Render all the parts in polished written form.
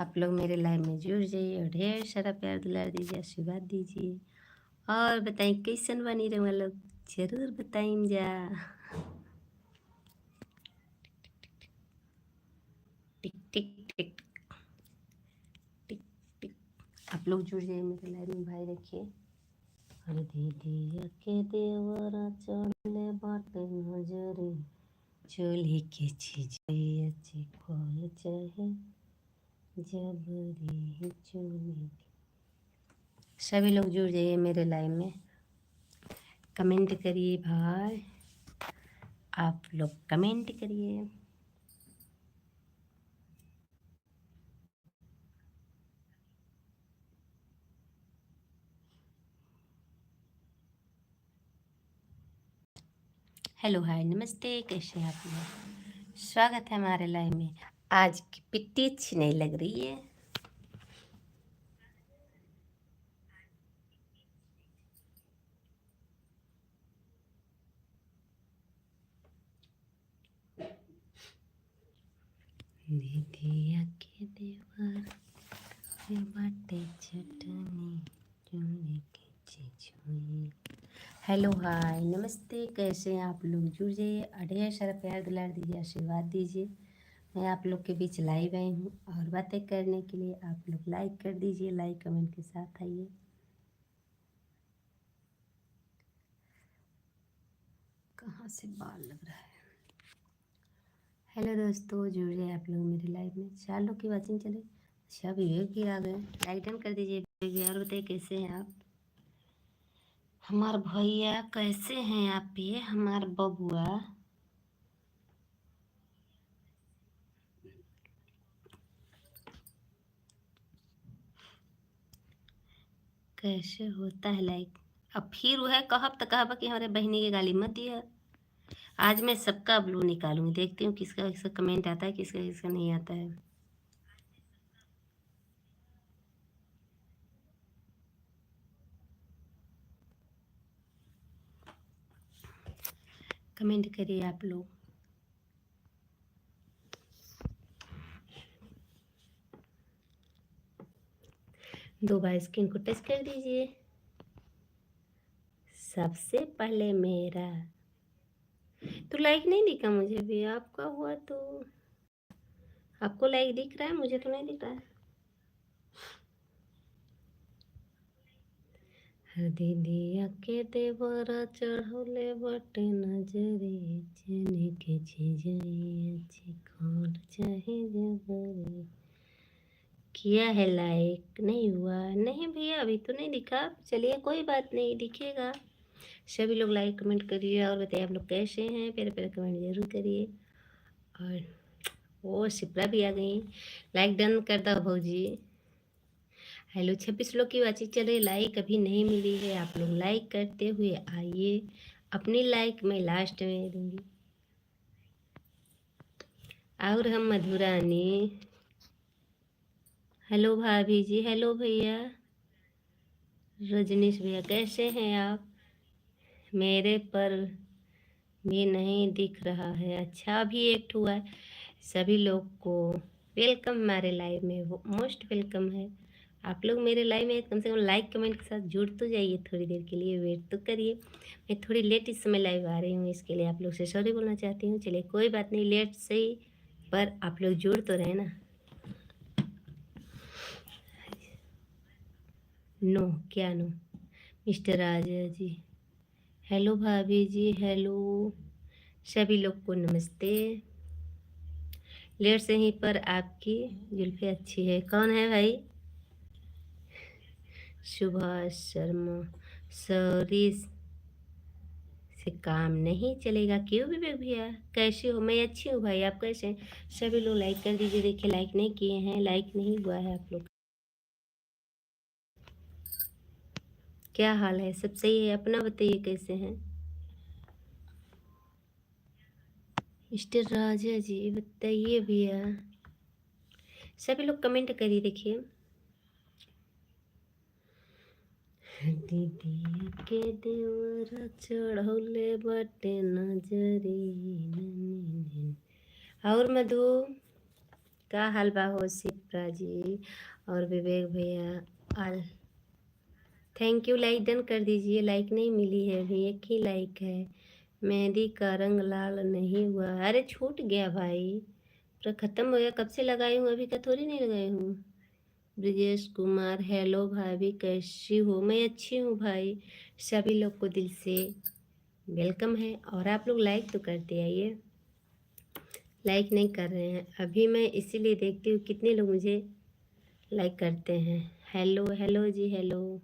आप लोग मेरे लाइव में जुड़ जाइए और ढेर सारा प्यार दुलार दीजिए, आशीर्वाद दीजिए। और बताइए कैसन बनी रहे लोग, जरूर बताइए जा। टिक टिक टिक टिक टिक। आप लोग जुड़ जाइए मेरे लाइव में भाई। देखिए, अरे दीदी के देवरा चले बाटे नजरे, चोली के चीजें अच्छी खोल चाहे जबरी चोली। सभी लोग जुड़ जाइए मेरे लाइव में, कमेंट करिए भाई, आप लोग कमेंट करिए। हेलो हाय नमस्ते, कैसे हैं आप लोग? स्वागत है हमारे लाइव में। आज की पिट्टी अच्छी नहीं लग रही है। दीदिया के देवर ये बाटे चटनी चुनी की चीज हुई। हेलो हाय नमस्ते, कैसे हैं आप लोग? जुड़ जाइए, ढेर सारा प्यार दुलार दीजिए, आशीर्वाद दीजिए। मैं आप लोग के बीच लाइव आई हूँ और बातें करने के लिए आप लोग लाइक कर दीजिए, लाइक कमेंट के साथ आइए। कहाँ से बाल लग रहा है? हेलो दोस्तों, जुड़ जाइए आप लोग मेरे लाइव में। 4 लोग की वाचिंग चले। अच्छा, विवेक भी आ गए, लाइक डन कर दीजिए विवेक भी। और बताइए कैसे हैं आप? हमार भैया कैसे हैं आप? ये हमार बबुआ कैसे होता है लाइक? अब फिर वह कहब तो कहब कि हमारे बहनी की गाली मत दिया। आज मैं सबका ब्लू निकालूंगी, देखती हूँ किसका किसका कमेंट आता है, किसका किसका नहीं आता है। कमेंट करिए आप लोग। दो बार स्क्रीन को टच कर दीजिए। सबसे पहले मेरा तो लाइक नहीं दिखा मुझे भी, आपका हुआ तो आपको लाइक दिख रहा है, मुझे तो नहीं दिख रहा है। दीदिया के देवरा चढ़ौले बटे नजरे, चने के झिझई अच्छी खोल चाहे जबरे। किया है लाइक, नहीं हुआ? नहीं भैया, अभी तो नहीं दिखा। चलिए कोई बात नहीं, दिखेगा। सभी लोग लाइक कमेंट करिए और बताइए आप लोग कैसे हैं। प्यारे प्यारे कमेंट जरूर करिए। और वो शिप्रा भी आ गई, लाइक डन कर दो भौजी। हेलो, 26 लोग की बातचीत चल रही, लाइक अभी नहीं मिली है। आप लोग लाइक करते हुए आइए, अपनी लाइक मैं लास्ट में दूंगी। और हम मधुरानी, हेलो भाभी जी, हेलो भैया। रजनीश भैया कैसे हैं आप? मेरे पर भी नहीं दिख रहा है। अच्छा, अभी एक हुआ है। सभी लोग को वेलकम हमारे लाइव में, वो मोस्ट वेलकम है। आप लोग मेरे लाइव में कम से कम लाइक कमेंट के साथ जुड़ तो जाइए, थोड़ी देर के लिए वेट तो करिए। मैं थोड़ी लेट इस समय लाइव आ रही हूँ, इसके लिए आप लोग से सॉरी बोलना चाहती हूँ। चलिए कोई बात नहीं, लेट सही, पर आप लोग जुड़ तो रहे ना। नो, क्या नो? मिस्टर राजा जी, हेलो भाभी जी, हेलो। सभी लोग को नमस्ते। लेट से ही पर आपकी जुल्फे अच्छी है। कौन है भाई? सुभाष शर्मा, सॉरी से काम नहीं चलेगा। क्यों विवेक भैया, कैसे हो? मैं अच्छी हूँ भाई, आप कैसे हैं? सभी लोग लाइक कर दीजिए। देखिए लाइक नहीं किए हैं, लाइक नहीं हुआ है आप लोग। क्या हाल है? सब सही है? अपना बताइए कैसे हैं? मिस्टर राजा जी बताइए भैया। सभी लोग कमेंट करिए। देखिए, दीदी के देवरा चढ़ौले बटे नजरी। और मधु, का हाल बा हो? शिप्रा जी और विवेक भैया all. Thank you, like done कर दीजिए। लाइक नहीं मिली है अभी, एक ही लाइक है। मेहंदी का रंग लाल नहीं हुआ, अरे छूट गया भाई, पूरा ख़त्म हो गया। कब से लगाई हूँ, अभी का थोड़ी नहीं लगाई हूँ। ब्रिजेश कुमार, हेलो भाभी कैसी हो? मैं अच्छी हूँ भाई। सभी लोग को दिल से वेलकम है। और आप लोग लाइक तो करते आइए, लाइक नहीं कर रहे हैं अभी। मैं इसीलिए देखती हूँ कितने लोग मुझे लाइक करते हैं। हेलो हेलो जी, हेलो।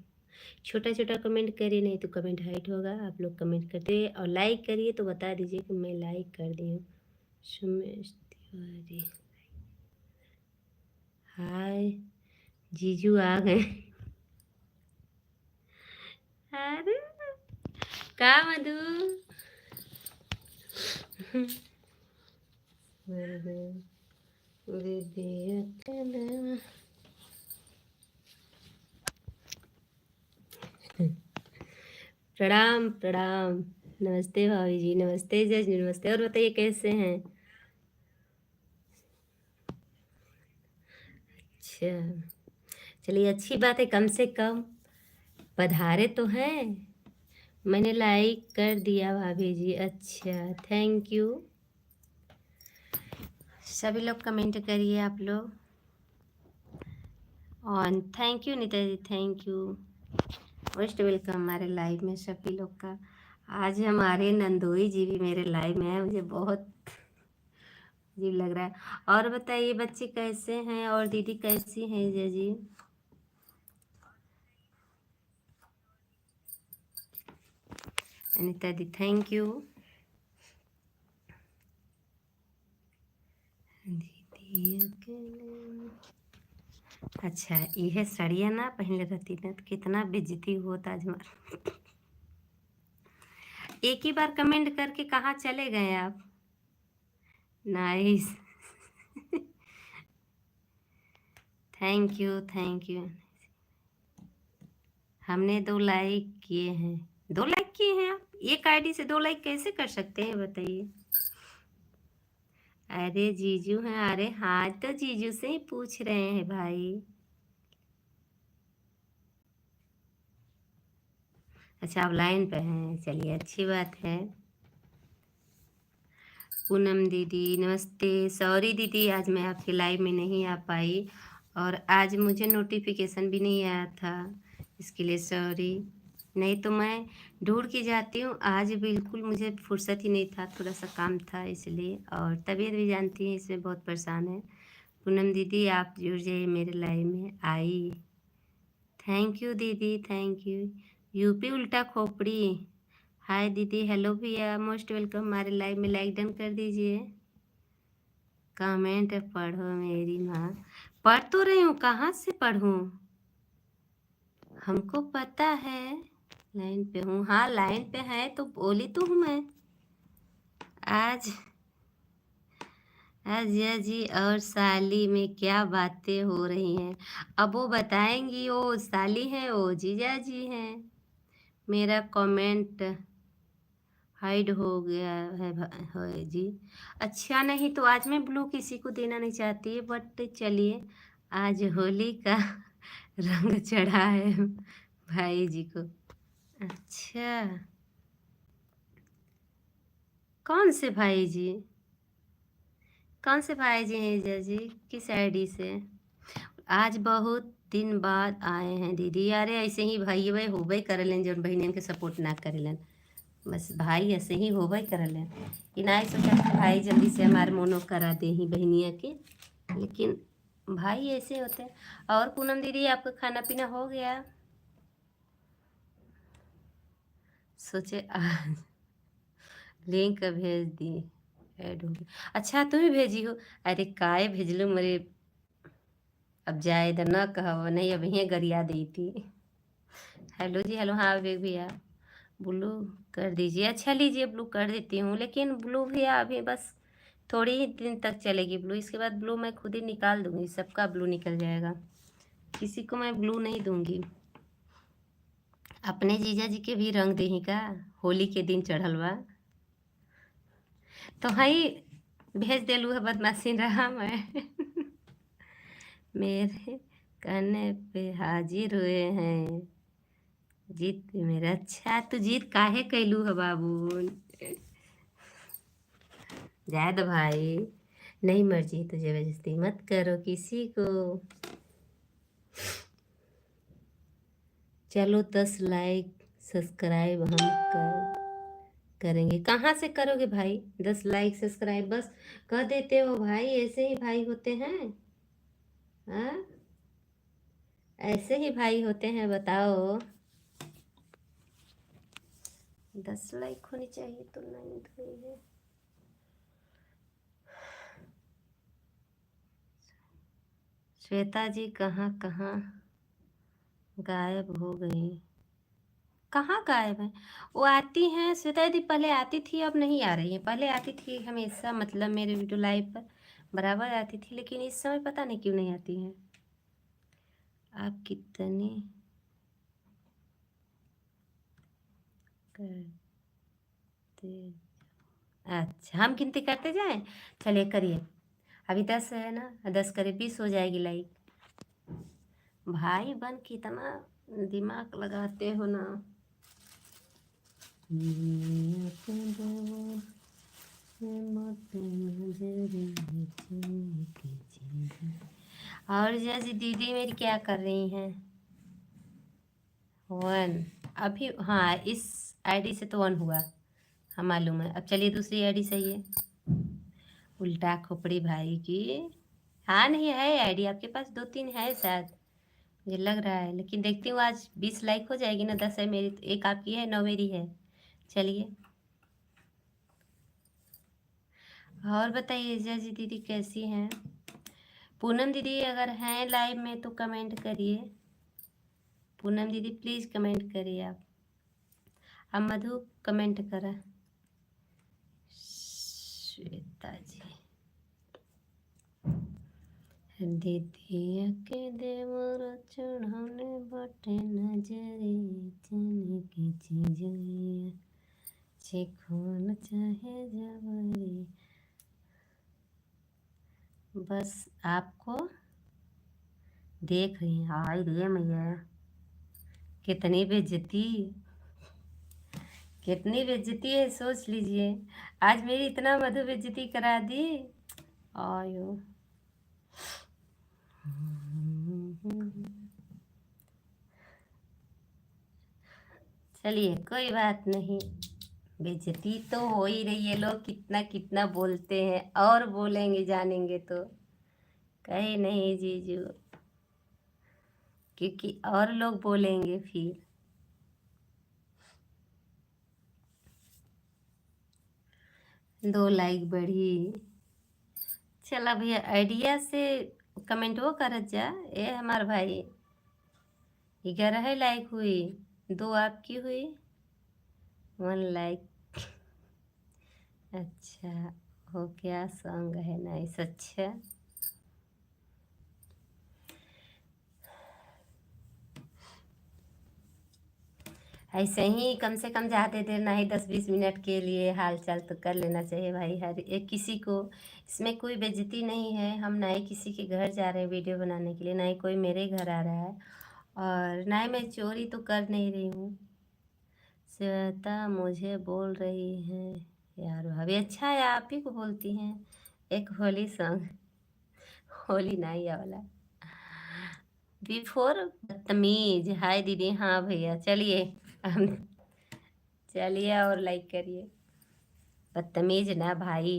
छोटा छोटा कमेंट करिए, नहीं तो कमेंट हाइट होगा। आप लोग कमेंट करते और लाइक करिए तो बता दीजिए कि मैं लाइक कर दी हूँ। सुमेश तिवारी, हाय। जीजू आ गए। अरे का मधु प्रणाम प्रणाम। नमस्ते भाभी जी, नमस्ते जज, नमस्ते। और बताइए कैसे हैं? अच्छा, चलिए अच्छी बात है, कम से कम पधारे तो हैं। मैंने लाइक कर दिया भाभी जी। अच्छा, थैंक यू। सभी लोग कमेंट करिए आप लोग। और thank you Neeta ji, thank you. Most welcome हमारे लाइव में सभी लोग का। आज हमारे नंदोई जी भी मेरे लाइव में है, मुझे बहुत अजीब लग रहा है। और बताइए बच्चे कैसे हैं और दीदी कैसी हैं जी? अनिता दी थैंक यू। दीदी अकेले, अच्छा यह साड़ियाँ ना पहले रहती ना तो कितना बेइज्जती होता आज हमारा। एक ही बार कमेंट करके कहाँ चले गए आप? Nice. Thank you thank you. हमने 2 लाइक किए हैं। 2 लाइक किए हैं आप? एक आईडी से 2 लाइक कैसे कर सकते हैं बताइए? अरे जीजू हैं, अरे हाँ तो जीजू से ही पूछ रहे हैं भाई। अच्छा आप लाइन पे हैं, चलिए अच्छी बात है। पूनम दीदी नमस्ते। सॉरी दीदी आज मैं आपके लाइव में नहीं आ पाई और आज मुझे नोटिफिकेशन भी नहीं आया था, इसके लिए सॉरी। नहीं तो मैं ढूंढ के जाती हूँ, आज बिल्कुल मुझे फुर्सत ही नहीं था, थोड़ा सा काम था इसलिए। और तबीयत भी जानती हैं इसमें बहुत परेशान है। पूनम दीदी आप जुड़ जाइए मेरे लाइव में। आई, थैंक यू दीदी थैंक यू। यूपी उल्टा खोपड़ी, हाय दीदी। हेलो भैया, मोस्ट वेलकम हमारे लाइव में। लाइक डन कर दीजिए। कमेंट पढ़ो मेरी माँ। पढ़ तो रही हूँ, कहाँ से पढ़ूँ? हमको पता है लाइन पे हूँ। हाँ लाइन पे है तो बोली तो हूँ मैं। आज आज जिया जी और साली में क्या बातें हो रही हैं? अब वो बताएंगी, वो साली हैं वो जीजा जी हैं। मेरा कमेंट हाइड हो गया है जी। अच्छा नहीं तो आज मैं ब्लू किसी को देना नहीं चाहती, बट चलिए आज होली का रंग चढ़ा है भाई जी को। अच्छा कौन से भाई जी? कौन से भाई जी हैं जीजा जी? किस आईडी से? आज बहुत दिन बाद आए हैं दीदी। अरे ऐसे ही भाई भाई होबे करेलन, जौन बहनियन के सपोर्ट ना करेलन। बस भाई ऐसे ही होबे करेलन। कि ना सोचा कि भाई जल्दी से हमारे मोनो करा दे ही बहनिया के, लेकिन भाई ऐसे होते हैं। और पूनम दीदी आपका खाना पीना हो गया? सोचे आज लिंक भेज दी, ऐड हो गई। अच्छा तुम ही भेजी हो? अरे काय भेजलू मेरे, अब जाए इधर न कहो नहीं, अब यहीं गरिया दी थी। हेलो जी, हेलो। हाँ विवेक भैया ब्लू कर दीजिए। अच्छा लीजिए ब्लू कर देती हूँ, लेकिन ब्लू भैया अभी बस थोड़ी ही दिन तक चलेगी ब्लू, इसके बाद ब्लू मैं खुद ही निकाल दूँगी, सबका ब्लू निकल जाएगा, किसी को मैं ब्लू नहीं दूँगी। अपने जीजा जी के भी रंग देही का, होली के दिन चढ़ल बा तो हई भेज देलू है, बदमाशी रहा मैं। मेरे कहने पे हाजिर हुए हैं। जीत पे मेरा अच्छा तू जीत काहे कैलू है बाबू। जाए दो भाई, नहीं मर्जी तो जबरदस्ती मत करो किसी को। चलो 10 लाइक सब्सक्राइब हम करेंगे। कहाँ से करोगे भाई 10 लाइक सब्सक्राइब? बस कह देते हो भाई, ऐसे ही भाई होते हैं। हाँ, ऐसे ही भाई होते हैं, बताओ। 10 लाइक होनी चाहिए तो नहीं हुई है। श्वेता जी कहाँ कहाँ गायब हो गई? कहाँ गायब है? वो आती हैं श्वेता दी, पहले आती थी अब नहीं आ रही है। पहले आती थी हमेशा, मतलब मेरे वीडियो लाइव पर बराबर आती थी, लेकिन इस समय पता नहीं क्यों नहीं आती हैं। आप कितने करते? अच्छा, हम गिनती करते जाएं? चलिए करिए। अभी 10 है ना, 10 करे 20 हो जाएगी लाइक। भाई बन कितना दिमाग लगाते हो ना। और जैसे दीदी मेरी क्या कर रही हैं? 1 अभी, हाँ इस आईडी से तो 1 हुआ, हाँ मालूम है। अब चलिए दूसरी आईडी सही है। उल्टा खोपड़ी भाई की। हाँ नहीं है आईडी आपके पास, 2-3 है शायद, मुझे लग रहा है। लेकिन देखती हूँ आज 20 लाइक हो जाएगी ना। 10 है मेरी, तो एक आपकी है, 9 मेरी है। चलिए और बताइए जैसी दीदी कैसी हैं? पूनम दीदी अगर हैं लाइव में तो कमेंट करिए। पूनम दीदी प्लीज़ कमेंट करिए आप। अब मधु कमेंट करा। श्वेता जी दीदी के देवर चढ़ाने बटे नजरे चने की चीजें चिकन चाहे जबरी। बस आपको देख रही हैं। हाय रे मैया, कितनी बेइज्जती, कितनी बेइज्जती है सोच लीजिए। आज मेरी इतना मधु बेइज्जती करा दी। आयो चलिए कोई बात नहीं, बेइज्जती तो हो ही रही है। लोग कितना कितना बोलते हैं, और बोलेंगे जानेंगे तो। कहे नहीं जीजू, क्योंकि और लोग बोलेंगे फिर। 2 लाइक बढ़ी। चला भैया आइडिया से कमेंट वो करत जा। ए हमार भाई 11 लाइक हुई, 2 आपकी हुई, 1 लाइक। अच्छा हो क्या सॉन्ग है नाइस। अच्छा ऐसे ही कम से कम ज़्यादा देर ना ही 10-20 मिनट के लिए हाल चाल तो कर लेना चाहिए भाई, हर एक किसी को। इसमें कोई बेइज्जती नहीं है। हम ना ही किसी के घर जा रहे हैं वीडियो बनाने के लिए, ना ही कोई मेरे घर आ रहा है, और ना ही मैं चोरी तो कर नहीं रही हूँ। श्वेता मुझे बोल रही है यार भाभी। अच्छा है आप ही को बोलती हैं। एक होली सॉन्ग, होली नाइया वाला। बिफोर बदतमीज। हाय दीदी, हाँ भैया चलिए हम, चलिए और लाइक करिए। बदतमीज ना भाई,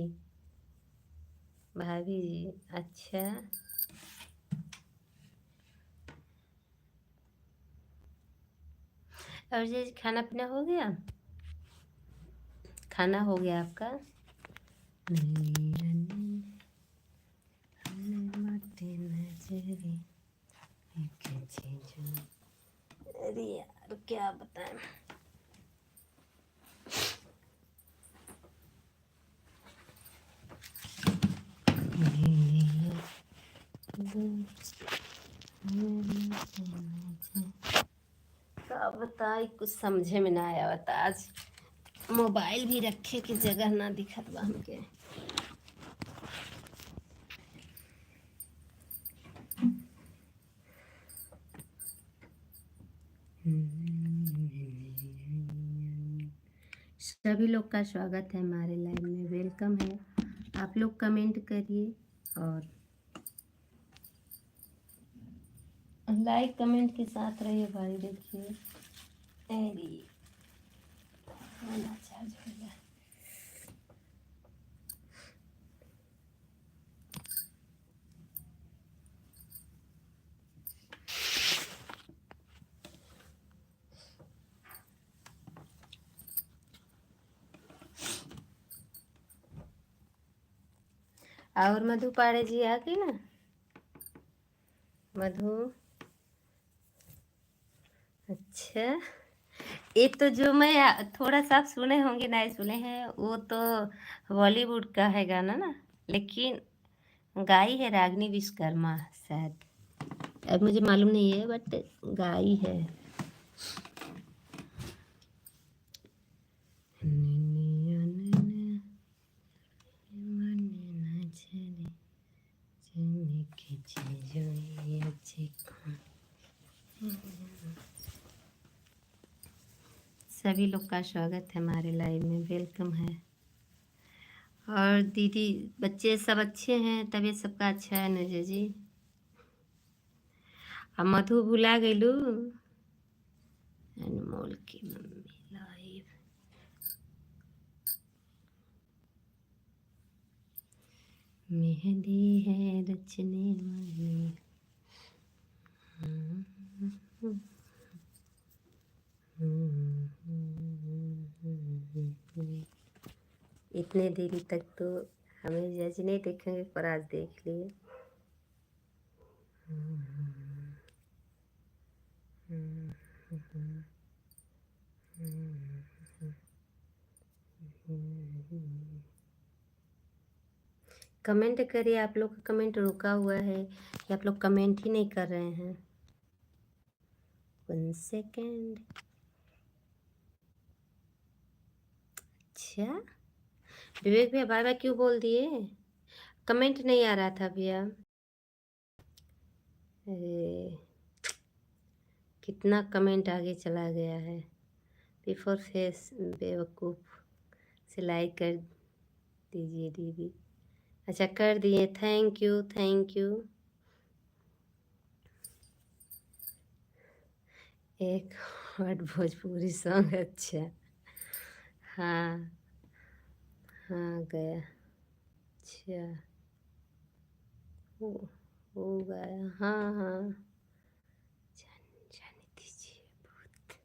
भाभी जी। अच्छा और जी खाना पीना हो गया? खाना हो गया आपका? अरे यार क्या बताएं। क्या बताए, कुछ समझे में ना आया। बता आज मोबाइल भी रखे के जगह ना दिखत बा हमके। सभी लोग का स्वागत है हमारे लाइव में, वेलकम है। आप लोग कमेंट करिए और लाइक कमेंट के साथ रहिए भाई। देखिए मेरी गाना चार्ज हो गया। और मधु पाड़े जी आ गए ना? मधु, अच्छा, ये तो जो मैं थोड़ा सा आप सुने होंगे, नहीं सुने हैं, वो तो बॉलीवुड का है गाना ना, लेकिन गाई है रागनी विश्वकर्मा शायद। अब मुझे मालूम नहीं है बट गाई है। सभी लोग का स्वागत है हमारे लाइव में, वेलकम है। और दीदी बच्चे सब अच्छे हैं, तबीयत सबका अच्छा है ना जी? अब मधु भुला गईलू, अनमोल की मम्मी लाइव। मेहंदी है रचने वाली। इतने देरी तक तो हमें जज नहीं देखेंगे, पर आज देख लिए। कमेंट करिए, आप लोग का कमेंट रुका हुआ है कि आप लोग कमेंट ही नहीं कर रहे हैं। 1 सेकेंड। अच्छा, विवेक भैया बार बार क्यों बोल दिए? कमेंट नहीं आ रहा था भैया। अरे कितना कमेंट आगे चला गया है। बिफोर फेस बेवकूफ़ से लाइक कर दीजिए दीदी। अच्छा कर दिए, थैंक यू थैंक यू। एक वर्ड भोजपुरी सॉन्ग, अच्छा हाँ हाँ गया। अच्छा हो हो गया, हाँ हाँ, जाने दीजिए बहुत।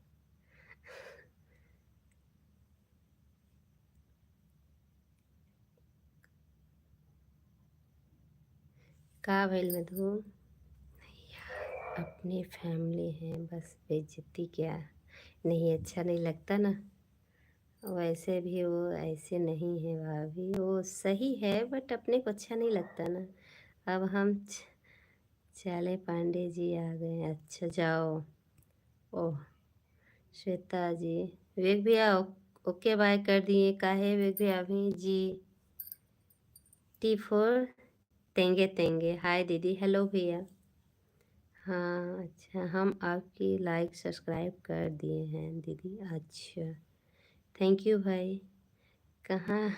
का भइल मधु? अपनी फैमिली है बस, बेइज्जती क्या? नहीं अच्छा नहीं लगता ना। वैसे भी वो ऐसे नहीं है भाभी, वो सही है बट अपने को अच्छा नहीं लगता ना। अब हम चले, पांडे जी आ गए, अच्छा जाओ। ओह श्वेता जी, विवेक भैया ओके बाय कर दिए, काहे विवेक भैया अभी जी। T4 तेंगे तेंगे, हाय दीदी, हेलो भैया। हाँ अच्छा, हम आपकी लाइक सब्सक्राइब कर दिए हैं दीदी, अच्छा थैंक यू भाई। कहाँ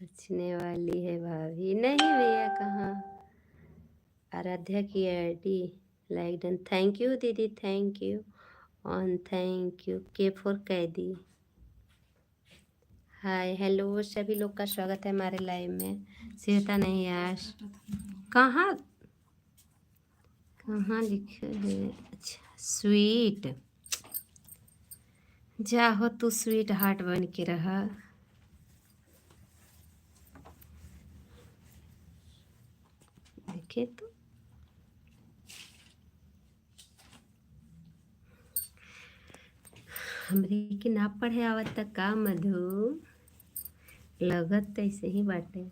रचने वाली है भाभी? नहीं भैया, कहाँ। आराध्या की ID like done, thank you दीदी, thank you on, thank you. K4 कैदी, हाय हेलो, सभी लोग का स्वागत है हमारे लाइव में। श्वेता नहीं यार, कहाँ कहाँ लिखा है? अच्छा स्वीट, जा हो तू स्वीट हार्ट बन के रहा। देखे तो हमरे के ना पढ़े आवत तक का मधु? लगत तो ऐसे ही बाटे।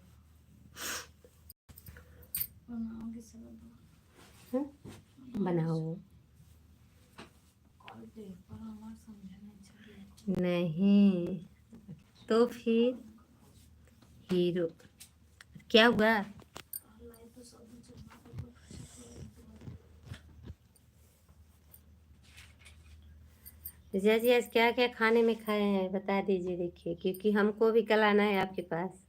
हाँ? बनाओ नहीं तो फिर हीरो क्या हुआ? विजय जी आज क्या क्या खाने में खाए हैं बता दीजिए, देखिए क्योंकि हमको भी कल आना है आपके पास।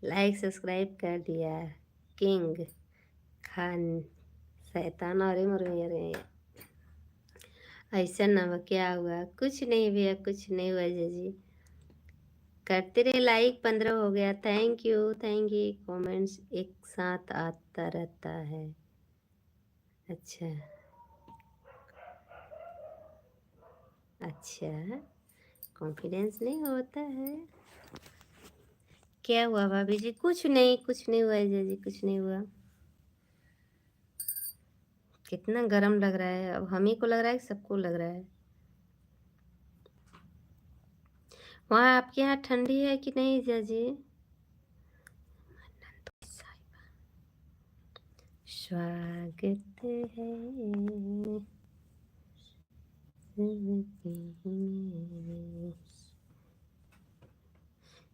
लाइक सब्सक्राइब कर दिया। किंग खान शैतान और मरे ऐसा ना हो, क्या हुआ? कुछ नहीं भैया, कुछ नहीं हुआ जय जी। करते रहे लाइक, 15 हो गया। Thank you thank you. Comments एक साथ आता रहता है। अच्छा अच्छा, कॉन्फिडेंस नहीं होता है। क्या हुआ भाभी जी? कुछ नहीं, कुछ नहीं हुआ जय जी, कुछ नहीं हुआ। कितना गर्म लग रहा है, अब हम ही को लग रहा है कि सबको लग रहा है? वहाँ आपके यहाँ ठंडी है कि नहीं जय जी? स्वागत है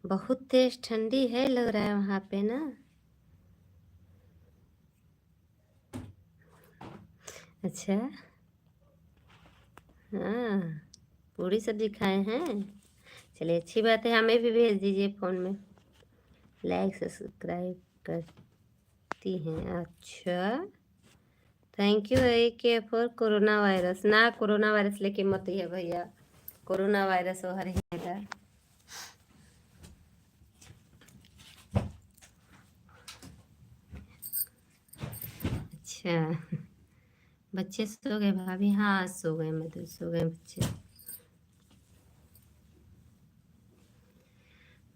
बहुत तेज ठंडी है लग रहा है वहाँ पे ना। अच्छा हाँ, पूरी सब्जी खाए हैं। चलिए अच्छी बात है, हमें भी भेज दीजिए फ़ोन में। लाइक सब्सक्राइब करती हैं, अच्छा थैंक यू है के फॉर कोरोना वायरस। ना कोरोना वायरस लेके मत है भैया, कोरोना वायरस वो हर है। अच्छा बच्चे सो गए भाभी? हाँ सो गए, मतलब सो गए बच्चे,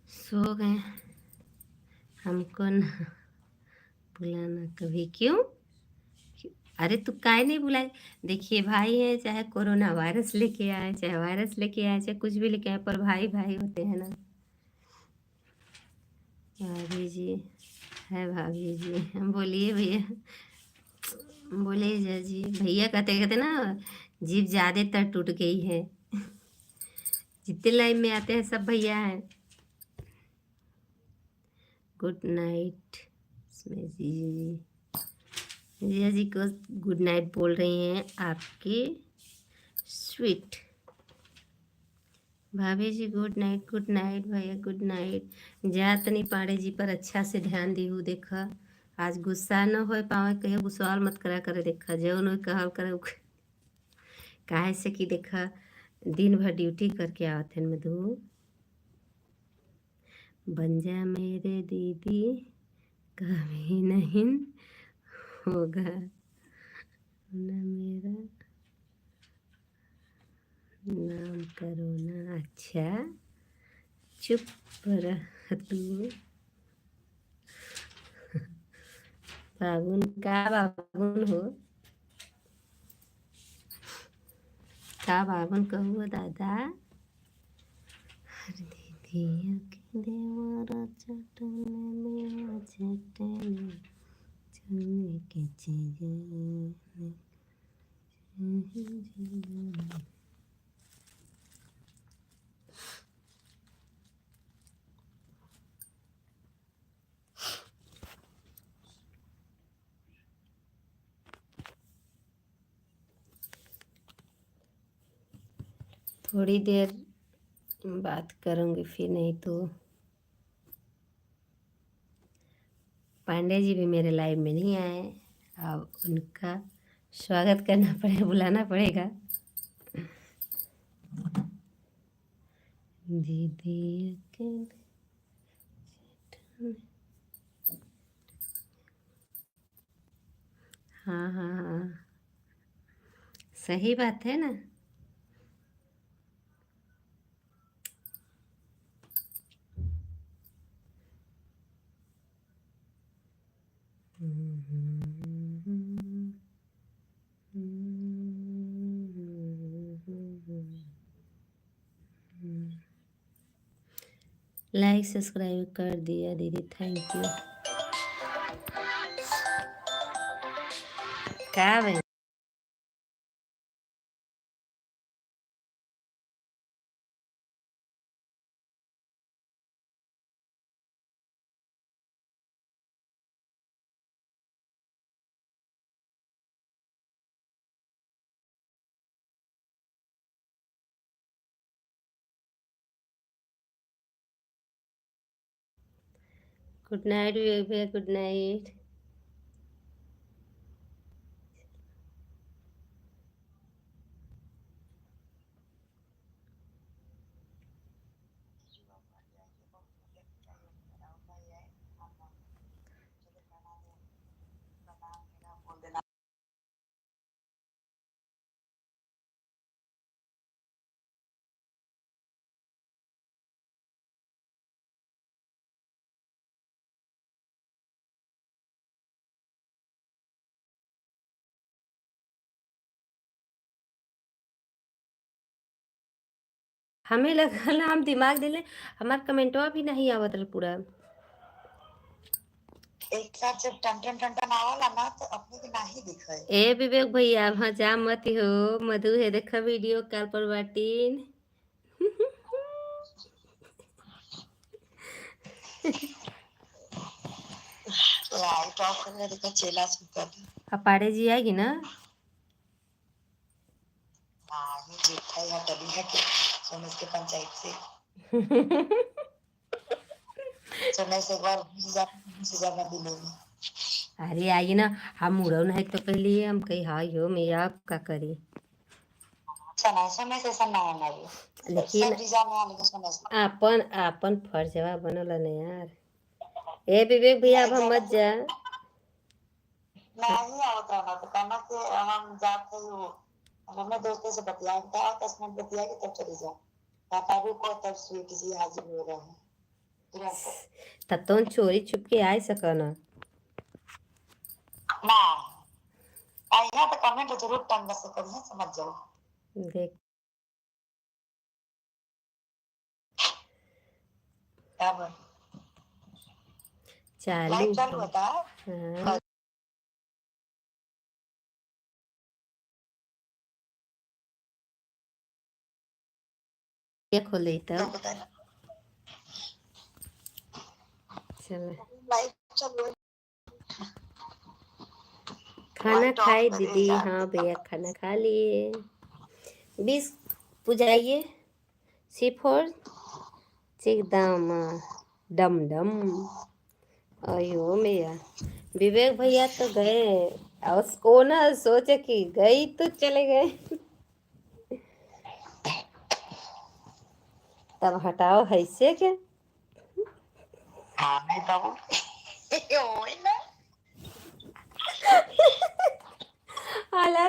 सो गए। हमको ना बुलाना कभी, क्यों? अरे तू काहे नहीं बुलाए? देखिए भाई है, चाहे कोरोना वायरस लेके आए, चाहे वायरस लेके आए, चाहे कुछ भी लेके आए, पर भाई भाई होते हैं ना। भाभी जी है, भाभी जी बोलिए भैया, बोलिए जय जी। भैया कहते कहते ना जीभ ज्यादा तर टूट गई है। जितने लाइन में आते हैं सब भैया हैं। गुड नाइट इसमें जी, जिया जी को गुड नाइट बोल रही हैं आपकी स्वीट भाभी जी। गुड नाइट भैया, गुड नाइट। जात नहीं पाड़े जी पर अच्छा से ध्यान दी हूँ, देखा आज गुस्सा न हो पावे, कहीं गुस्सा मत करा करे, देखा जो न कहल करे काहे से कि देखा दिन भर ड्यूटी करके आवत है मधु। बन जा मेरे दीदी कभी नहीं होगा ना मेरा नाम करो ना। अच्छा चुप रह तू। बाबुन का बाबुन हो, का बाबुन कहू दादा। हर दीदी के देवरा चटन में चटन चलने की चीजें। थोड़ी देर बात करूंगी फिर, नहीं तो पांडे जी भी मेरे लाइव में नहीं आए, अब उनका स्वागत करना पड़ेगा, बुलाना पड़ेगा। दीदी अकेले हाँ हाँ हाँ, सही बात है ना। लाइक सब्सक्राइब कर दिया दीदी, थैंक यू। क्या भाई? गुड नाइट विवेक भैया, गुड नाइट। हमें लगल हम दिमाग दिले, हमार कमेंटवा भी नहीं आवत रहे पूरा। एक साथ जब टन टन टन टन आवला ना तो अपने के नाही दिखे। ए विवेक भैया मजा मत हो, मधु है देखा वीडियो कॉल पर बाटीन। लाइट ऑफ करके देखा चेला सुता था। अपाड़े जी आएगी ना? हाँ ये जेठा या टली है कि सोने के पंचायत से सोने से एक बार जाना दिले में। अरे आइए ना, हम मुड़ो नहीं तो कहलिए हम कही हाँ यो मेरा आप का करी। सोना सोने से सन्ना होना भी लेकिन सब डिजाइन में आने का सोने से आपन आपन फर्जवा बनल है ना यार। ए विवेक भैया अब हम मत जा। नहीं आवता ना तो कहना कि हम जाते ही वो हमें दोस्तों से बतिया था 10 मिनट बतिया के तब चले जाओ। पापा भी को तब स्वीट जी हाजिर हो रहे हैं तुरंत। तब तो चोरी छुप के आ सका ना। ना आइया तो कमेंट जरूर टंग से करिए समझ जाओ। देख अब चालू लाइव चालू है। होता हाँ ये खोले तब चल लाइव चालू खाना खाए दीदी? हाँ भैया खाना खा लिए। 20 पुजाइए C4 एकदम डम डम। अयो मैया विवेक भैया तो गए और उसको ना सोचे कि गई तो चले गए। तब हटाओ हैसे के हाँ नहीं बाबू ओए ना आला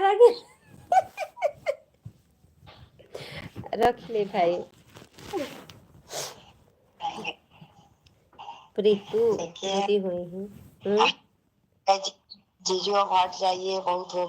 रख ले भाई। प्रीतु देखिए दीदी हुई हूँ। जीजू अब हट जाइए बहुत हो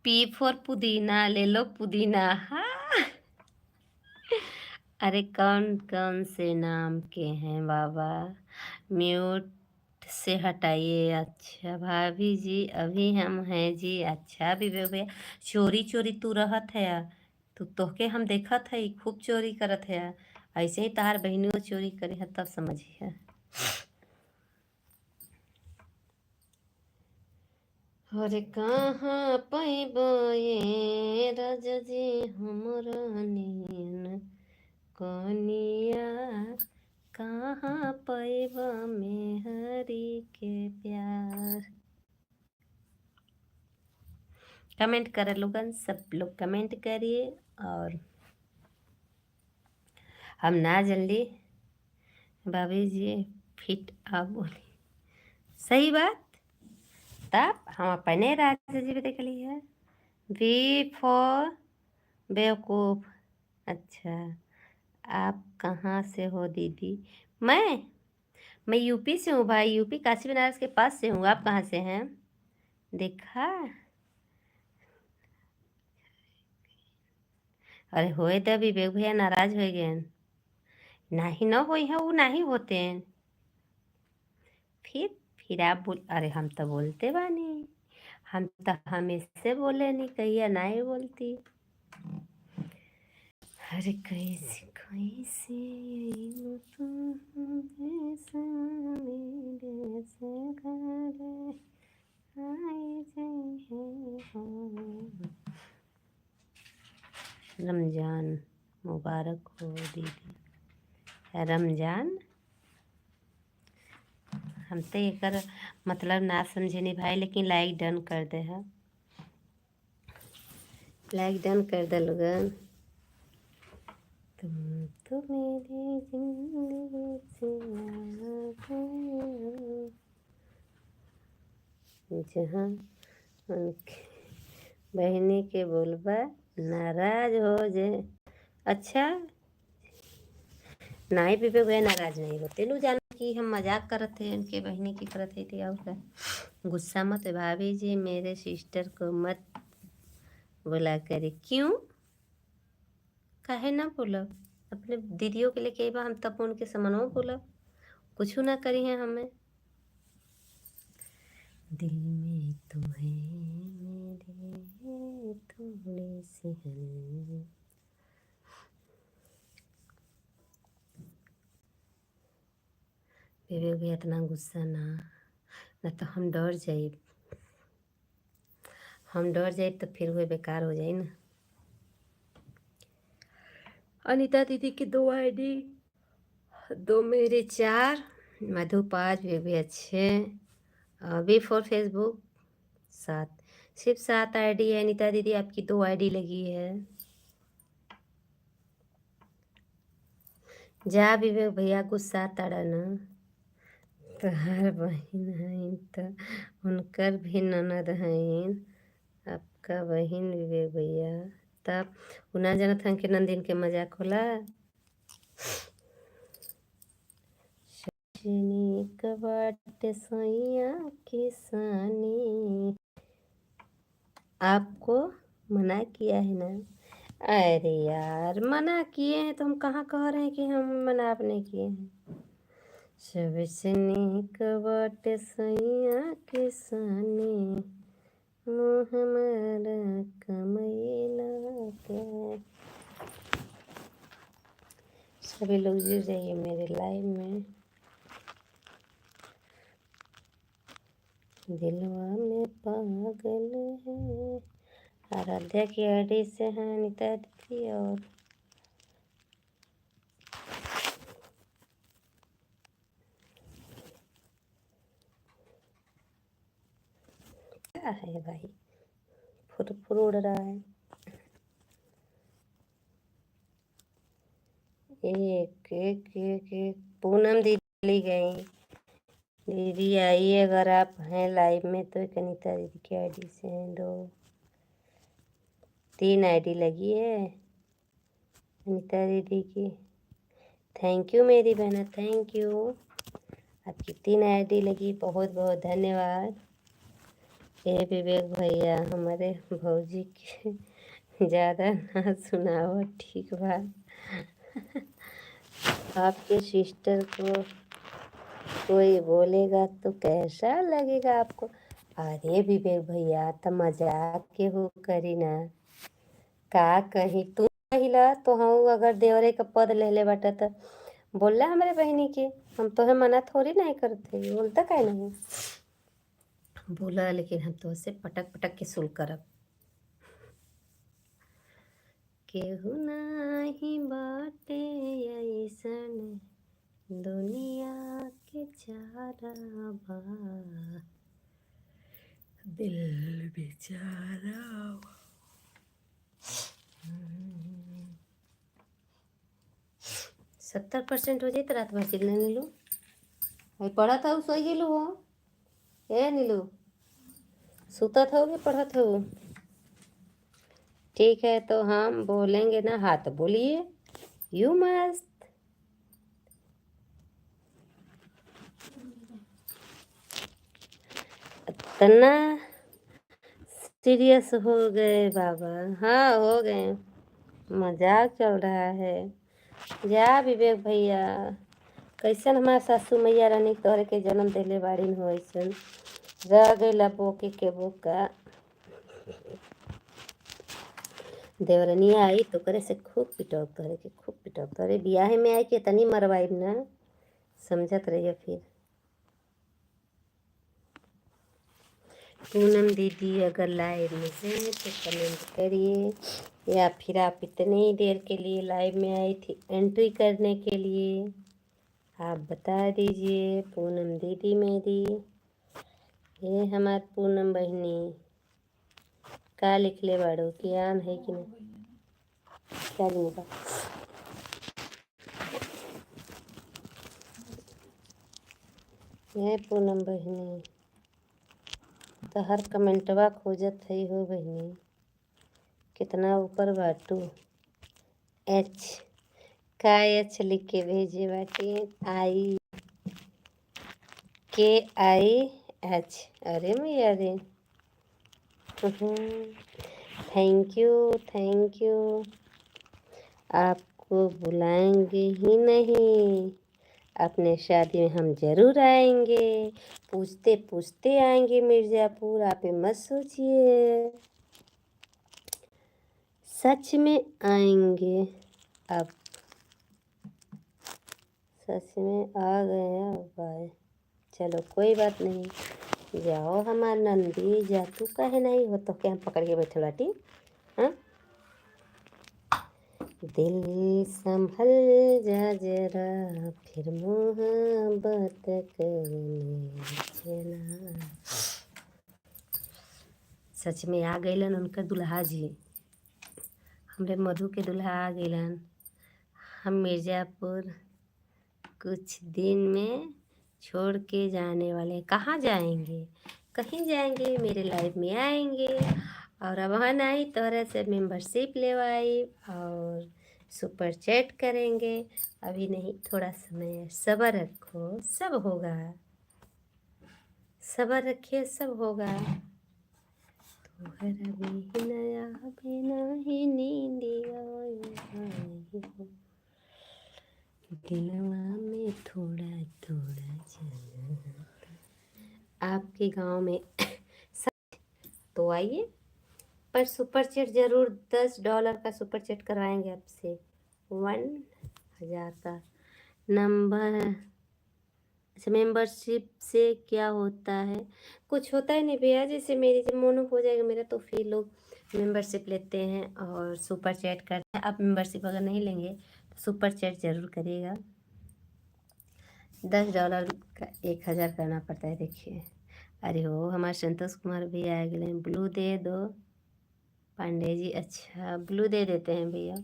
P4 पुदीना ले लो पुदीना। हाँ अरे कौन कौन से नाम के हैं बाबा? म्यूट से हटाइए। अच्छा भाभी जी अभी हम हैं जी। अच्छा विवेक भैया चोरी चोरी तू रहत है तू तोहके हम देखत है खूब चोरी करत है। ऐसे ही तार बहनों चोरी करी है तब समझिए। अरे कहाँ पैबे राजा जी हमरा नियन कनिया, कहाँ पैब मेहरी के प्यार। कमेंट कर लोगन, सब लोग कमेंट करिए। और हम ना जल्दी भाभी जी फिट आप बोली सही बात। तब हम अपने राजा जी भी देख लिए। बी फॉर बेवकूफ़। अच्छा, आप कहाँ से हो दीदी? मैं यूपी से हूँ भाई, यूपी काशी बनारस के पास से हूँ। आप कहाँ से हैं? देखा। अरे होए तो विवेक भैया नाराज हो गए। नहीं न होई है, वो नहीं होते हैं। फिर आप बोल, अरे हम तो बोलते बानी, हम तो हमेशा बोले नहीं, कहिया नहीं बोलती। अरे कैसे कैसे अइलू तू जैसा मेरे से घरे आए जइहे हो। रमजान मुबारक हो दीदी। रमजान हम तो एकर मतलब ना समझे नहीं भाई, लेकिन लाइक डन कर दे है, लाइक डन कर दे लोगन। तुम तो मेरी जिंदगी से आ गए हो, जहाँ उनके बहनी के बोलबा नाराज हो जाए। अच्छा, नहीं भी वे नाराज नहीं होते, लोग जान कि हम मजाक करते थे, उनके बहनी की करते थे। और क्या, गुस्सा मत भाभी जी, मेरे सिस्टर को मत बोला करे। क्यों, काहे ना बोलब? अपने दीदियों के लिए कई बार हम तब उनके समनों बोलब, कुछ ना करी है हमें। दिल में तुम्हें मेरे थोड़े से हैं, विवेक भी इतना गुस्सा ना तो हम डर जाए, हम डर जाए तो फिर वो बेकार हो जाए ना। अनीता दीदी की 2 आईडी, 2 मेरे 4, मधु 5, वे 6, वी फॉर फेसबुक 7। सिर्फ 7 आईडी है। अनीता दीदी आपकी 2 आईडी लगी है। जा विवेक भैया गुस्सा तड़ा न, तोहार बहन है तो उनकर भी ननद हैं, आपका बहन विवेक भैया। तब उना जनत हन के नंदिन के मजाक होला। बाटे सैया किसानी, आपको मना किया है ना? अरे यार, मना किए हैं तो हम कहाँ कह रहे हैं कि हम मना आपने किए हैं। सबसे नीक बाटे सैया किसानी, मुँह हमारा कमैला के। सभी लोग जुड़ जाइए मेरे लाइव में। दिलवा में पागल है। आराध्या की आईडी से है अनीता दीदी। और क्या है भाई, फुर फुर उड़ रहा है। एक एक एक एक पूनम दीदी गई। दीदी आइए, अगर आप हैं लाइव में तो। एक अनीता दीदी की आईडी से हैं 2, 3 आईडी लगी है अनीता दीदी की। थैंक यू मेरी बहना, थैंक यू। आपकी 3 आईडी लगी, बहुत बहुत धन्यवाद। ये विवेक भैया हमारे भौजी के ज़्यादा ना सुनाओ, ठीक बात। आपके सिस्टर को कोई बोलेगा तो कैसा लगेगा आपको? अरे विवेक भैया तो मजाक के हो करी ना, का कहीं तू कहिला तो हम अगर देवरे का पद ले ले बाटा तो बोलला हमारे बहनी के, हम तो है मना थोड़ी नहीं करते, बोलता काहे नहीं। बोला लेकिन हम तो से पटक पटक के सुल करब। केहू नाही बाटे ऐसन दुनिया के चारा बा, दिल बेचारा। 70% हो जाए तो रात भर चिल्ला नीलू। भाई पढ़ा था सोई गेलू हो ए नीलू, सुता था कि पढ़ा था? ठीक है तो हम बोलेंगे ना, हाँ तो बोलिए। यू मस्त तना सीरियस हो गए बाबा? हाँ हो गए, मजाक चल रहा है। जा विवेक भैया, कैसन हमार सासू मैया रानी तोहरे के जन्म देले बाड़ी हो, ऐसन रह गई बोके के बोका। देवरनिया आई तो करे से खूब पिटौक तोहरे के, खूब पिटौक तोहरे बियाहे में आई के तनी मरवाई ना, समझत रहिए। फिर पूनम दीदी अगर लाइव में हैं तो कमेंट करिए, या फिर आप इतनी ही देर के लिए लाइव में आई थी एंट्री करने के लिए, आप बता दीजिए। पूनम दीदी मेरी, ये हमार पूनम बहनी, का लिखले बाड़ो, ज्ञान है कि नहीं? क्या लिखा? ये पूनम बहनी तो हर कमेंटवा खोजत है हो बहनी, कितना ऊपर बाटू। एच का एच लिख के भेजे बाटे, IKIH। अरे मैया रे, थैंक यू। आपको बुलाएंगे ही नहीं, अपने शादी में हम जरूर आएंगे, पूछते पूछते आएंगे मिर्ज़ापुर, आप मत सोचिए, सच में आएंगे। अब सच में आ गए अब। चलो कोई बात नहीं, जाओ हमार नंदी, जा तू कहे नहीं हो तो क्या हम पकड़ के बैठे बाटी? हाँ, दिल संभल जा जरा, फिर मोहब्बत करने चला। सच में आ गईलन उनका दुल्हा जी, हमरे मधु के दुल्हा आ गईलन। हम मिर्ज़ापुर कुछ दिन में छोड़ के जाने वाले। कहाँ जाएंगे? कहीं जाएंगे, मेरे लाइफ में आएंगे और अब वहाँ नहीं तोहरा से मेंबरशिप लेवाई और सुपर चैट करेंगे। अभी नहीं, थोड़ा समय सब्र रखो, सब होगा, सब्र रखिए, सब होगा। तोहरा बिना बिना ही नींदिया दिलवा में थोड़ा थोड़ा चला। आपके गांव में तो आइए, पर सुपर चैट जरूर, $10 का सुपर चैट करवाएंगे आपसे, 1000 का नंबर। अच्छा, मेंबरशिप से क्या होता है? कुछ होता है नहीं भैया, जैसे मेरी जब मोनो हो जाएगा मेरा तो फिर लोग मेंबरशिप लेते हैं और सुपर चैट करते हैं। आप मेंबरशिप अगर नहीं लेंगे तो सुपर चैट जरूर करिएगा। $10 का 1000 करना पड़ता है। देखिए, अरे हो हमारे संतोष कुमार भी आ गए। ब्लू दे दो पांडे जी, अच्छा ब्लू दे देते हैं भैया,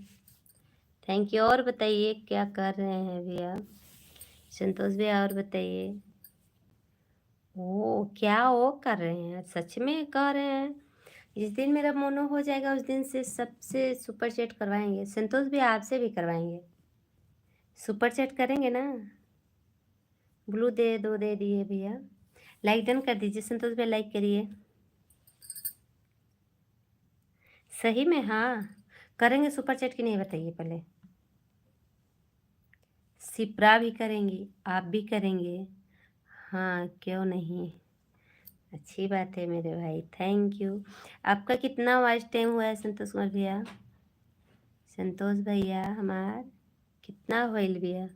थैंक यू। और बताइए क्या कर रहे हैं भैया संतोष भैया, और बताइए। ओ क्या वो कर रहे हैं? सच में कह रहे हैं? जिस दिन मेरा मोनो हो जाएगा उस दिन से सबसे सुपर चैट करवाएंगे। संतोष भैया आपसे भी करवाएंगे, सुपर चैट करेंगे ना। ब्लू दे दिए भैया, लाइक डन कर दीजिए। संतोष भैया लाइक करिए, सही में हाँ करेंगे सुपर चैट की नहीं बताइए पहले। सिप्रा भी करेंगी, आप भी करेंगे, हाँ क्यों नहीं, अच्छी बात है मेरे भाई, थैंक यू। आपका कितना वॉच टाइम हुआ है संतोष कुमार भैया? संतोष भैया हमार कितना होइल भैया?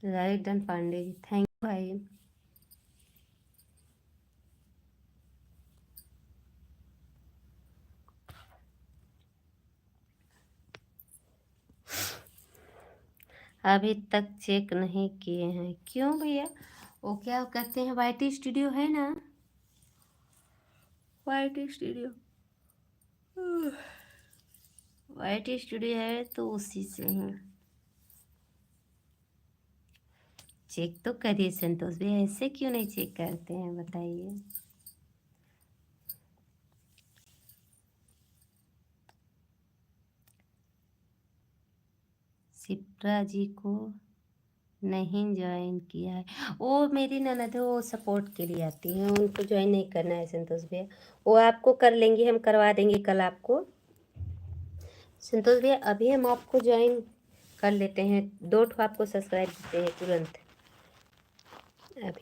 Right done Pandey ji, thank you भाई। अभी तक चेक नहीं किए हैं, क्यों भैया? वो क्या कहते हैं, वाईटी स्टूडियो है ना, वाईटी स्टूडियो, वाईटी स्टूडियो है तो उसी से हैं। चेक तो करिए संतोष भैया, ऐसे क्यों नहीं चेक करते हैं बताइए। शिप्रा जी को नहीं ज्वाइन किया है, वो मेरी ननद है, वो सपोर्ट के लिए आती हैं, उनको ज्वाइन नहीं करना है संतोष भैया। वो आपको कर लेंगे, हम करवा देंगे कल आपको। संतोष भैया अभी हम आपको ज्वाइन कर लेते हैं, 2 ठो आपको सब्सक्राइब देते हैं तुरंत। अभी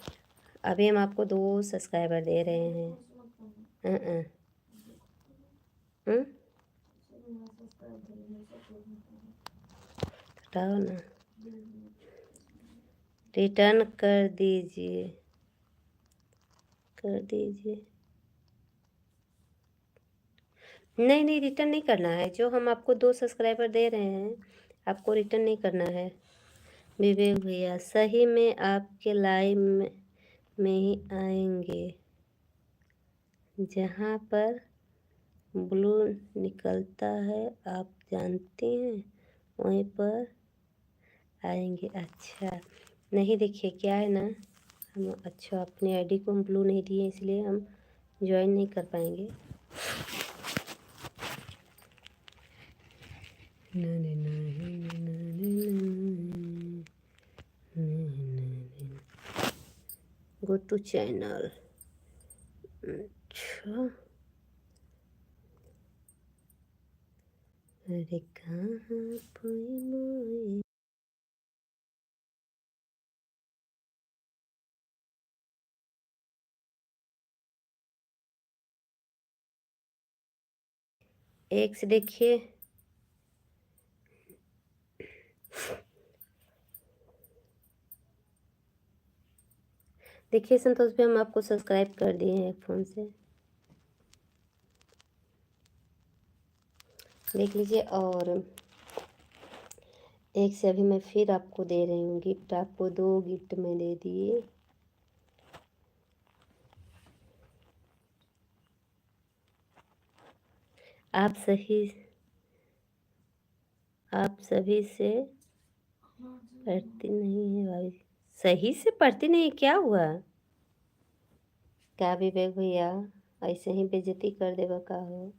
अभी हम आपको 2 सब्सक्राइबर दे रहे हैं। हटाओ ना, रिटर्न कर दीजिए, कर दीजिए। नहीं नहीं, रिटर्न नहीं करना है, जो हम आपको 2 सब्सक्राइबर दे रहे हैं आपको रिटर्न नहीं करना है। विवेक भैया सही में आपके लाइव में ही आएंगे, जहाँ पर ब्लू निकलता है आप जानते हैं, वहीं पर आएंगे। अच्छा नहीं, देखिए क्या है ना, हम अच्छा अपनी आईडी को हम ब्लू नहीं दिए, इसलिए हम ज्वाइन नहीं कर पाएंगे। Go to channel. अच्छा अरे कहाँ कोई मोए, एक से देखिए, देखिए संतोष भाई हम आपको सब्सक्राइब कर दिए हैं एक फ़ोन से, देख लीजिए। और एक से अभी मैं फिर आपको दे रही हूँ गिफ्ट, आपको 2 गिफ्ट मैं दे दिए। आप सभी से पढ़ती नहीं है भाई, सही से पढ़ती नहीं, क्या हुआ? क्या विवेक भैया ऐसे ही बेइज्जती कर देगा का हो?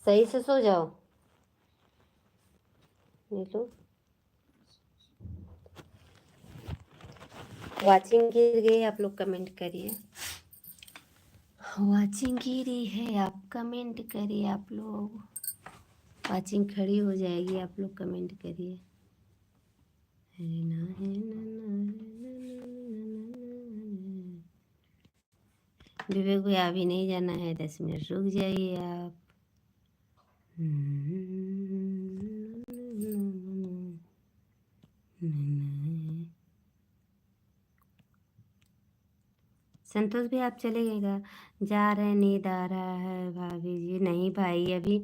सही से सो जाओ, नीलू। वाचिंग गिर गई, आप लोग कमेंट करिए। वाचिंग गिरी है, आप कमेंट करिए, आप लोग वाचिंग खड़ी हो जाएगी, आप लोग कमेंट करिए। है ना, है ना, विवेक भैया अभी नहीं जाना है, 10 मिनट रुक जाइए आप। संतोष भी आप चलेगा, जा रहे हैं, नींद आ रहा है भाभी जी। नहीं भाई, अभी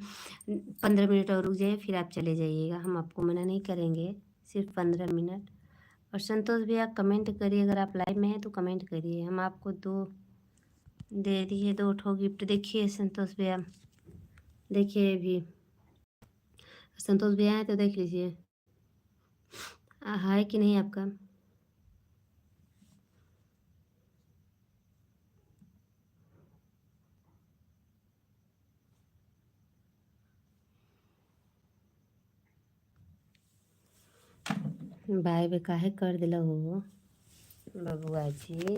15 मिनट और रुक जाइए, फिर आप चले जाइएगा, हम आपको मना नहीं करेंगे, सिर्फ 15 मिनट। और संतोष भैया कमेंट करिए, अगर आप लाइव में हैं तो कमेंट करिए। हम आपको 2 दे दिए, 2 ठो गिफ्ट। देखिए संतोष भैया, देखिए अभी संतोष भैया हैं तो देख लीजिए, है कि नहीं आपका? बाय बे काहे कर दिला हो बबुआ जी?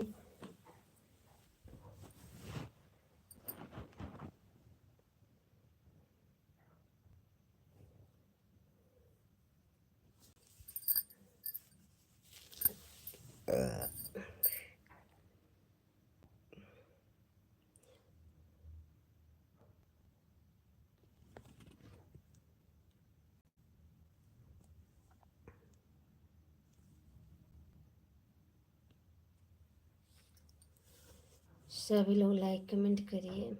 सभी लोग लाइक कमेंट करिए।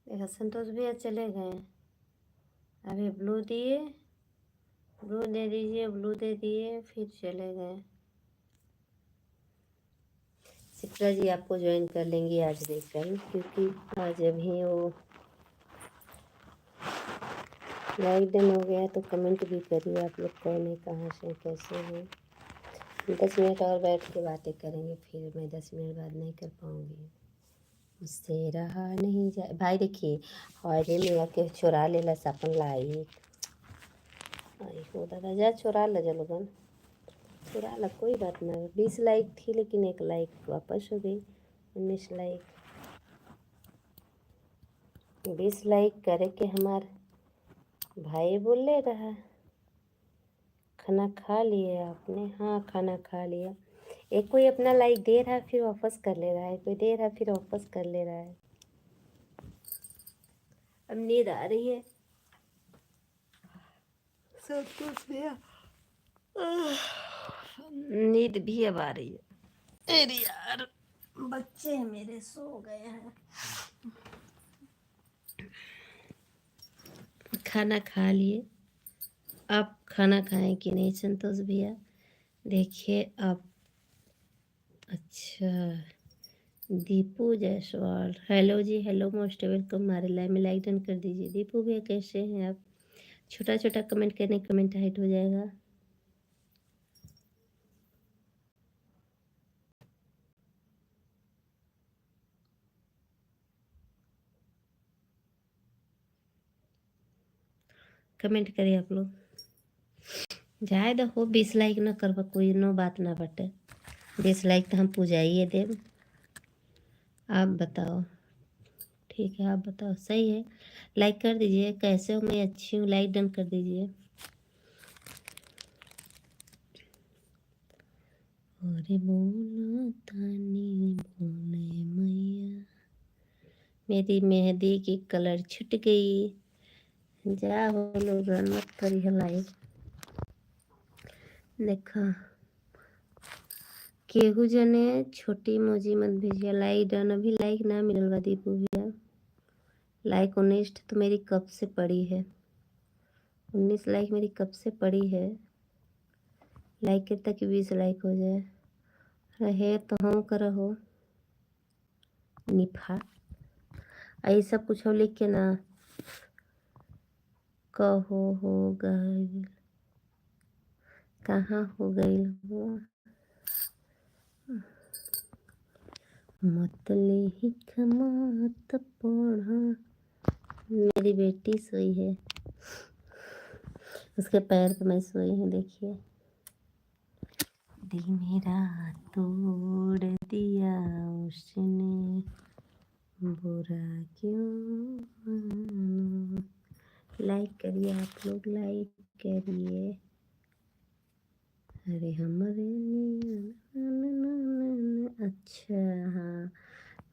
देखा संतोष भैया चले गए, अभी ब्लू दिए, ब्लू दे दीजिए, ब्लू दे दिए, फिर चले गए। सिप्रा जी आपको ज्वाइन कर लेंगी आज देखकर, क्योंकि आज अभी वो लाइक डन हो गया। तो कमेंट भी करिए आप लोग, कौन है, कहाँ से, कैसे हैं। 10 मिनट और बैठ के बातें करेंगे, फिर मैं 10 मिनट बाद नहीं कर पाऊँगी, मुझसे रहा नहीं जाए। भाई देखिए हौरे में के चुरा लेला अपन लाइक। आई हो दादा, जा चुरा ला जलोगन, चुरा ला, कोई बात ना। 20 लाइक थी लेकिन 1 लाइक वापस हो गई। 19 लाइक, 20 लाइक करे के हमार भाई बोले रहा। खाना खा लिए आपने? हाँ खाना खा लिया। एक कोई अपना लाइक दे रहा है फिर वापस कर ले रहा है, कोई दे रहा है फिर वापस कर ले रहा है। अब नींद आ रही है सब कुछ भैया, नींद भी अब आ रही है। अरे यार बच्चे मेरे सो गए हैं। खाना खा लिए, आप खाना खाएं कि नहीं संतोष भैया? देखिए आप, अच्छा दीपू जायसवाल, हेलो जी, हेलो, मोस्ट वेलकम। हमारे लाइव में लाइक डन कर दीजिए। दीपू भैया कैसे हैं आप? छोटा छोटा कमेंट करने, कमेंट हाइट हो जाएगा। कमेंट करिए आप लोग। जाए दो हो 20 लाइक ना करवा, कोई नो बात ना बटे। 20 लाइक तो हम पूजाइए देव। आप बताओ, ठीक है आप बताओ, सही है। लाइक कर दीजिए। कैसे हो? मैं अच्छी हूँ, लाइक डन कर दीजिए। अरे बोला तानी बोले मैया, मेरी मेहंदी की कलर छूट गई। जा हो लोग मत करी लाइक। देखा केहू जने छोटी मोजी मत भेजिए। लाइक डन, अभी लाइक ना मिलल बा दीपू भैया। लाइक 19 तो मेरी कब से पड़ी है, 19 लाइक मेरी कब से पड़ी है। लाइक के तक 20 लाइक हो जाए। रहे तो हम करहो निफा, आई सब कुछ हो लिख के ना कहो हो गई, कहाँ हो गई हो। मतले ही मत पढ़ा। मेरी बेटी सोई है, उसके पैर पे मैं सोई हूँ। देखिए दिल मेरा तोड़ दिया उसने, बुरा क्यों माना। लाइक करिए आप लोग, लाइक करिए। अरे हमारे अच्छा हाँ,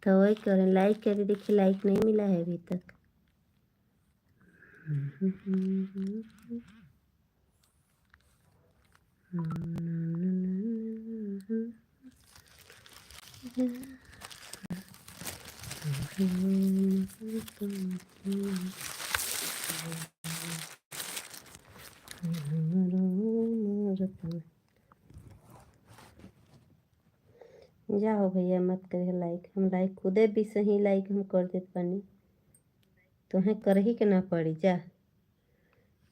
तो वही करें, लाइक करिए। देखिए लाइक नहीं मिला है अभी तक। जाओ भैया मत करिए लाइक, हम लाइक खुदे भी सही लाइक हम कर देते पानी, तुम्हें कर ही के ना पड़ी। जा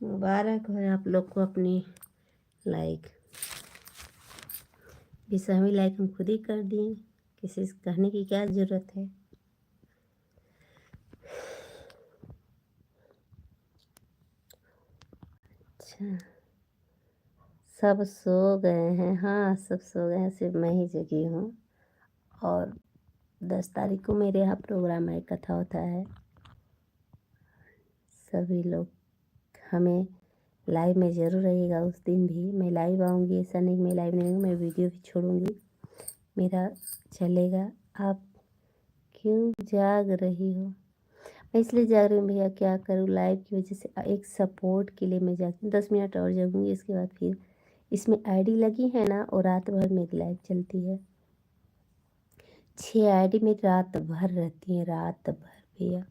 मुबारक हो आप लोग को अपनी लाइक, भी लाइक हम खुद ही कर दिए, किसी से कहने की क्या ज़रूरत है। अच्छा सब सो गए हैं? हाँ सब सो गए हैं, सिर्फ मैं ही जगी हूँ। और 10 तारीख को मेरे यहाँ प्रोग्राम है, कथा होता है। सभी लोग हमें लाइव में ज़रूर रहिएगा। उस दिन भी मैं लाइव आऊँगी, ऐसा नहीं मैं लाइव नहीं हूँ, मैं वीडियो भी छोड़ूंगी, मेरा चलेगा। आप क्यों जाग रही हो? मैं इसलिए जा रही हूँ भैया, क्या करूँ लाइव की वजह से। एक सपोर्ट के लिए मैं जाती हूँ, 10 मिनट और जगूँगी, इसके बाद फिर इसमें आईडी लगी है ना, और रात भर मेरी लाइव चलती है। 6 आईडी मेरी रात भर रहती है, रात भर भैया।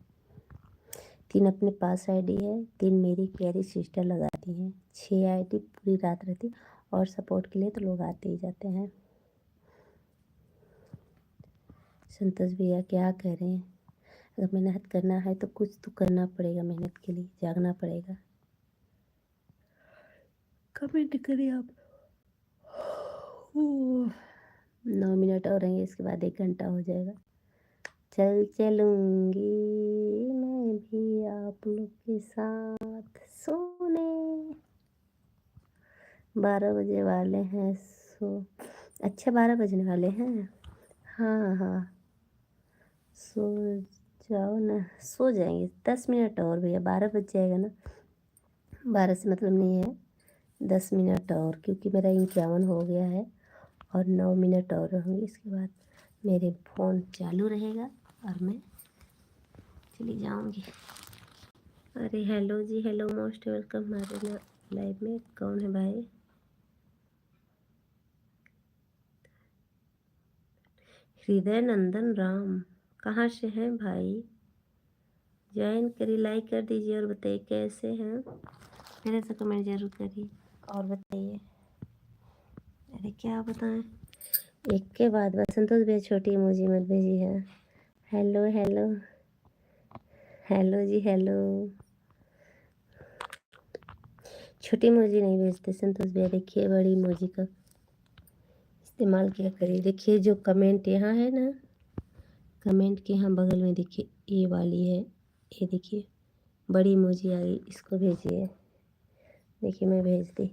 3 अपने पास आईडी है, 3 मेरी प्यारी सिस्टर लगाती हैं। 6 आईडी पूरी रात रहती, और सपोर्ट के लिए तो लोग आते ही जाते हैं। संतोष भैया क्या कह रहे हैं, अगर मेहनत करना है तो कुछ तो करना पड़ेगा, मेहनत के लिए जागना पड़ेगा। कमेंट करिए आप। 9 मिनट और रहेंगे, इसके बाद 1 घंटा हो जाएगा। चलूँगी मैं भी आप लोग के साथ सोने। 12 बजे वाले हैं, अच्छा 12 बजने वाले हैं। हाँ हाँ, सो जाओ ना, सो जाएंगे 10 मिनट और भैया, 12 बज जाएगा ना। 12 से मतलब नहीं है, 10 मिनट और, क्योंकि मेरा 51 हो गया है, और 9 मिनट और रहूँगी, इसके बाद मेरे फ़ोन चालू रहेगा और मैं चली जाऊँगी। अरे हेलो जी, हेलो, मोस्ट वेलकम हमारे लाइव में। कौन है भाई? हृदय नंदन राम, कहाँ से हैं भाई? ज्वाइन करिए, लाइक कर दीजिए, और बताइए कैसे हैं। मेरे से कमेंट जरूर करिए और बताइए। अरे क्या बताएं, एक के बाद बस। संतोष भैया छोटी इमोजी मत भेजी है। हेलो हेलो, हेलो जी हेलो। छोटी इमोजी नहीं भेजते संतोष भैया, देखिए बड़ी इमोजी का इस्तेमाल किया करिए। देखिए जो कमेंट यहाँ है ना, कमेंट के यहाँ बगल में देखिए ये वाली है, ये देखिए बड़ी इमोजी आ गई, इसको भेजिए। देखिए मैं भेज दी,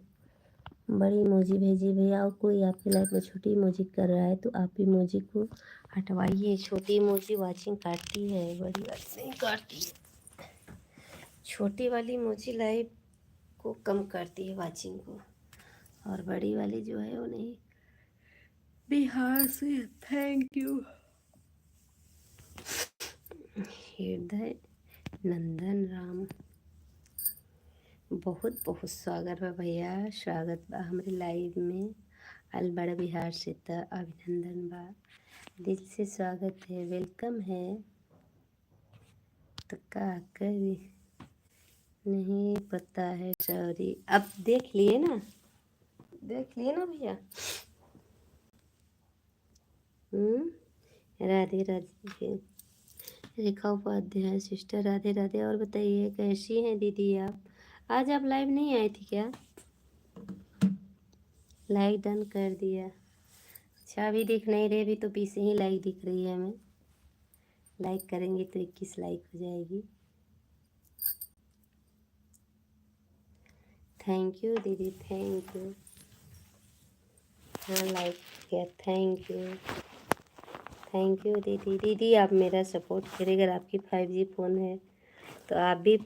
बड़ी इमोजी भेजिए भैया। और कोई आपकी लाइफ में छोटी इमोजी कर रहा है तो आप इमोजी को हटवाइए। छोटी इमोजी वाचिंग काटती है, बड़ी वाली नहीं काटती है। छोटी वाली इमोजी लाइव को कम करती है, वाचिंग को, और बड़ी वाली जो है वो नहीं। बिहार से थैंक यू। हृदय नंदन राम, बहुत बहुत स्वागत बा भैया, स्वागत बा हमारे लाइव में। अलबड़ा बिहार से तो अभिनंदन बा, दिल से स्वागत है, वेलकम है। तो का करी, नहीं पता है, सॉरी। अब देख लिए ना, देख लिए ना भैया। राधे राधे, रेखा उपाध्याय सिस्टर, राधे राधे। और बताइए कैसी हैं दीदी आप? आज आप लाइव नहीं आई थी क्या? लाइक डन कर दिया। अच्छा अभी दिख नहीं रही, अभी तो 20 ही लाइक दिख रही है हमें। लाइक करेंगे तो 21 लाइक हो जाएगी। थैंक यू दीदी, थैंक यू। हाँ लाइक किया, थैंक यू, थैंक यू दीदी। दीदी आप मेरा सपोर्ट करिए, अगर आपकी 5G फ़ोन है तो आप भी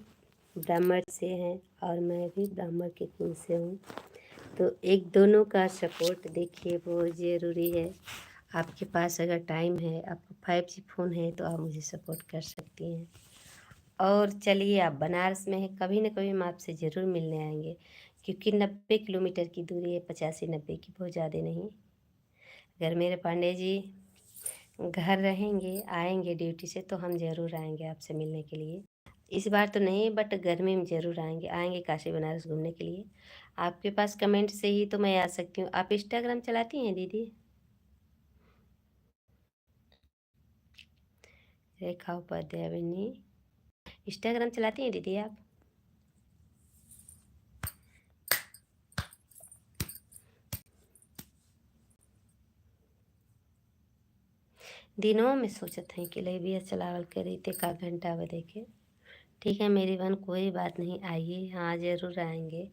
ब्राह्मण से हैं और मैं भी ब्राह्मण के कुल से हूँ, तो एक दोनों का सपोर्ट देखिए बहुत ज़रूरी है। आपके पास अगर टाइम है, आपका 5G फ़ोन है, तो आप मुझे सपोर्ट कर सकती हैं। और चलिए आप बनारस में हैं, कभी ना कभी हम आपसे ज़रूर मिलने आएंगे, क्योंकि 90 किलोमीटर की दूरी है, 85-90 की, बहुत ज़्यादा नहीं। अगर मेरे पांडे जी घर रहेंगे, आएंगे ड्यूटी से, तो हम ज़रूर आएंगे आपसे मिलने के लिए। इस बार तो नहीं, बट गर्मी में ज़रूर आएंगे काशी बनारस घूमने के लिए। आपके पास कमेंट से ही तो मैं आ सकती हूँ। आप इंस्टाग्राम चलाती हैं दीदी? रेखा उपाध्याय बनी, इंस्टाग्राम चलाती हैं दीदी आप? दिनों में सोचत हैं कि लाइबिया चलावल करी थे का घंटा बदे के। ठीक है मेरी बहन, कोई बात नहीं, आइए। हाँ ज़रूर आएंगे।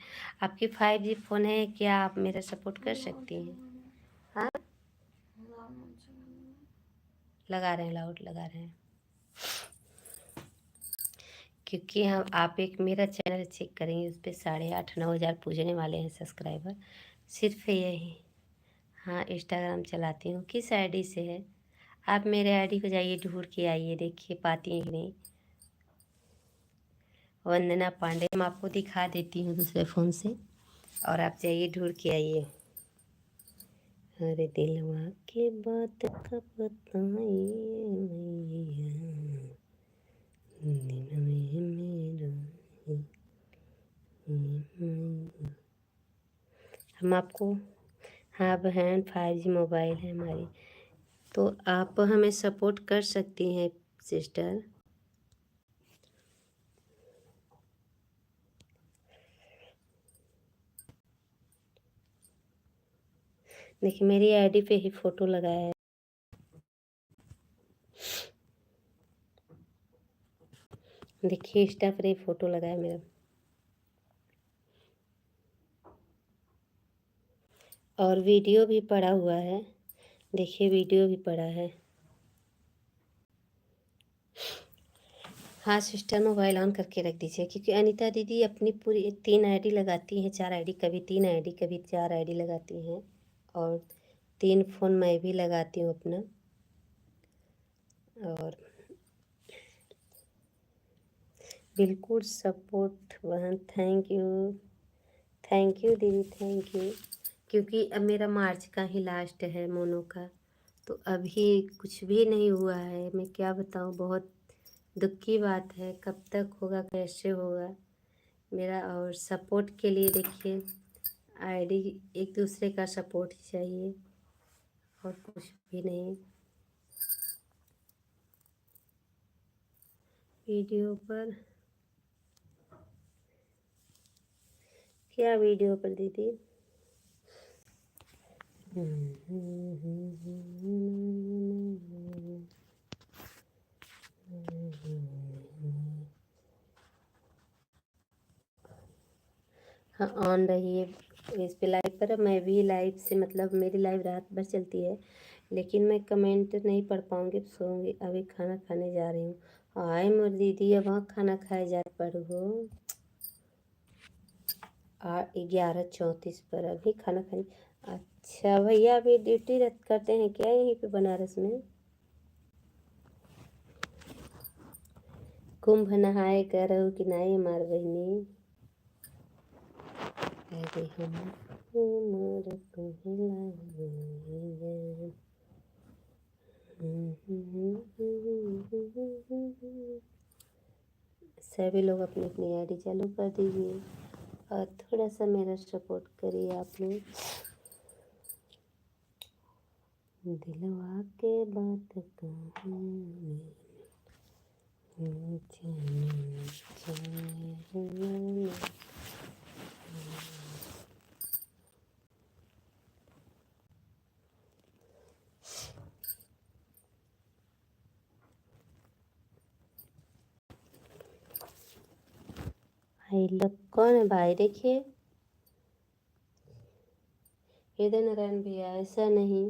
आपकी 5G फ़ोन है क्या? आप मेरा सपोर्ट कर सकती हैं? हाँ लगा रहे हैं, लाउड लगा रहे हैं, क्योंकि हम आप एक मेरा चैनल चेक करेंगे, उस पर 8.5-9 हज़ार पूजने वाले हैं सब्सक्राइबर, सिर्फ यही। हाँ इंस्टाग्राम चलाती हूँ। किस आईडी से है? आप मेरे आईडी को जाइए, ढूंढ के आइए, देखिए पाती हैं कि नहीं। वंदना पांडे। मैं आपको दिखा देती हूँ दूसरे फ़ोन से, और आप जाइए ढूंढ के आइए। अरे दिलवा के बात का बताइए मैया, दिल में मेरा हम आपको, हाँ बहन 5G मोबाइल है हमारी, तो आप हमें सपोर्ट कर सकती हैं सिस्टर। देखिए मेरी आईडी पे ही फ़ोटो लगाया है। देखिए इंस्टा पर ही फ़ोटो लगाया मेरा, और वीडियो भी पड़ा हुआ है। देखिए वीडियो भी पड़ा है। हाँ सिस्टर मोबाइल ऑन करके रख दीजिए, क्योंकि अनीता दीदी अपनी पूरी 3 आईडी लगाती हैं, 4 आईडी, कभी 3 आईडी कभी 4 आईडी लगाती हैं, और 3 फ़ोन मैं भी लगाती हूँ अपना। और बिल्कुल सपोर्ट बहन, थैंक यू दीदी, थैंक यू। क्योंकि अब मेरा मार्च का ही लास्ट है मोनो का, तो अभी कुछ भी नहीं हुआ है। मैं क्या बताऊँ, बहुत दुख की बात है। कब तक होगा, कैसे होगा मेरा। और सपोर्ट के लिए देखिए आईडी, एक दूसरे का सपोर्ट ही चाहिए, और कुछ भी नहीं। वीडियो पर क्या, वीडियो पर दीदी हाँ ऑन रही है इस पे लाइव पर। मैं भी लाइव से, मतलब मेरी लाइव रात भर चलती है, लेकिन मैं कमेंट नहीं पढ़ पाऊँगी, सोऊंगी। अभी खाना खाने जा रही हूँ। आए मोर दीदी, अब वहाँ खाना खाए जा पड़ हो 11:34 पर अभी खाना खाने। अच्छा भैया अभी ड्यूटी रद्द करते हैं क्या यहीं पे बनारस में? कुंभ नहाए कर रहो कि नहीं मार बहनी? अरे हम उमर सभी लोग अपनी अपनी आईडी चालू कर दीजिए, और थोड़ा सा मेरा सपोर्ट करिए आप लोग। दिलवा के बात कहानी भाई लोग कौन है भाई? देखिए हृदय नारायण भैया, ऐसा नहीं।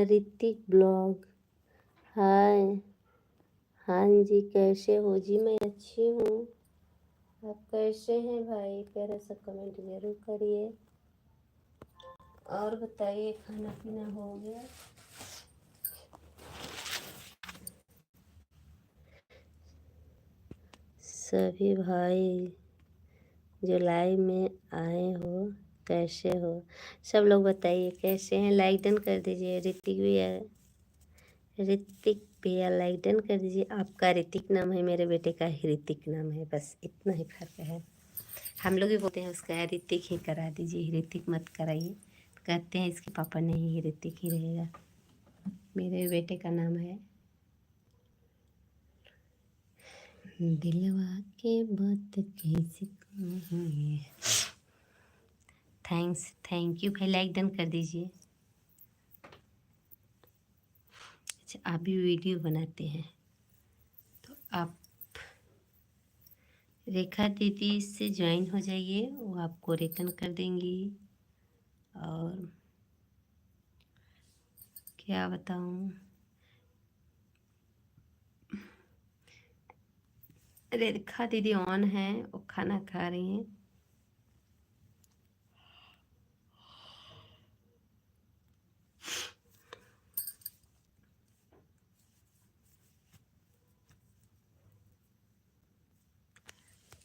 ऋतिक ब्लॉग, हाय। हाँ जी कैसे हो जी? मैं अच्छी हूँ, आप कैसे हैं भाई? प्यारा सा कमेंट जरूर करिए, और बताइए खाना पीना हो गया? सभी भाई जो लाइव में आए हो कैसे हो? सब लोग बताइए कैसे हैं। लाइक डन कर दीजिए। ऋतिक भैया लाइक डन कर दीजिए। आपका ऋतिक नाम है, मेरे बेटे का ही ऋतिक नाम है, बस इतना ही फर्क है। हम लोग भी बोलते हैं उसका ऋतिक ही करा दीजिए, ऋतिक मत कराइए। कहते हैं इसके पापा नहीं, ही ऋतिक ही रहेगा। मेरे बेटे का नाम है। दिलवा के बात कैसे कहूँ। थैंक यू भाई, लाइक डन कर दीजिए। अच्छा आप भी वीडियो बनाते हैं, तो आप रेखा दीदी से ज्वाइन हो जाइए, वो आपको रिटर्न कर देंगी। और क्या बताऊँ, रेखा दीदी ऑन है, वो खाना खा रही हैं।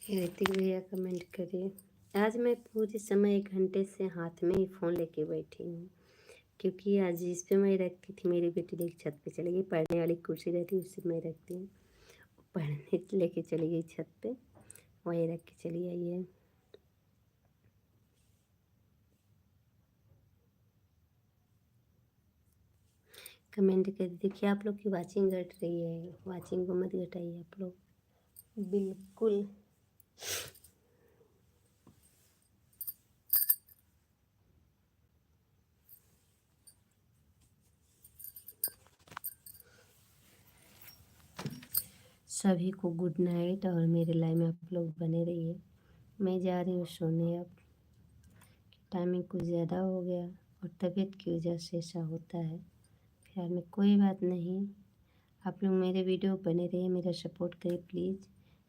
ऋतिक भैया कमेंट करिए। आज मैं पूरे समय 1 घंटे से हाथ में ही फ़ोन लेके बैठी हूँ, क्योंकि आज जिस पे मैं रखती थी मेरी बेटी लेके छत पे चली गई। पढ़ने वाली कुर्सी रहती है उससे मैं रखती हूँ, पढ़ने लेके चली गई छत पे, वहीं रख के चली आई है। कमेंट कर देखिए, आप लोग की वाचिंग घट रही है, वाचिंग को मत घटाइए आप लोग बिल्कुल। सभी को गुड नाइट, और मेरे लाइव में आप लोग बने रहिए। मैं जा रही हूँ सोने, अब टाइमिंग कुछ ज़्यादा हो गया और तबीयत की वजह से ऐसा होता है। ख्याल में कोई बात नहीं, आप लोग मेरे वीडियो बने रहिए, मेरा सपोर्ट करिए प्लीज़।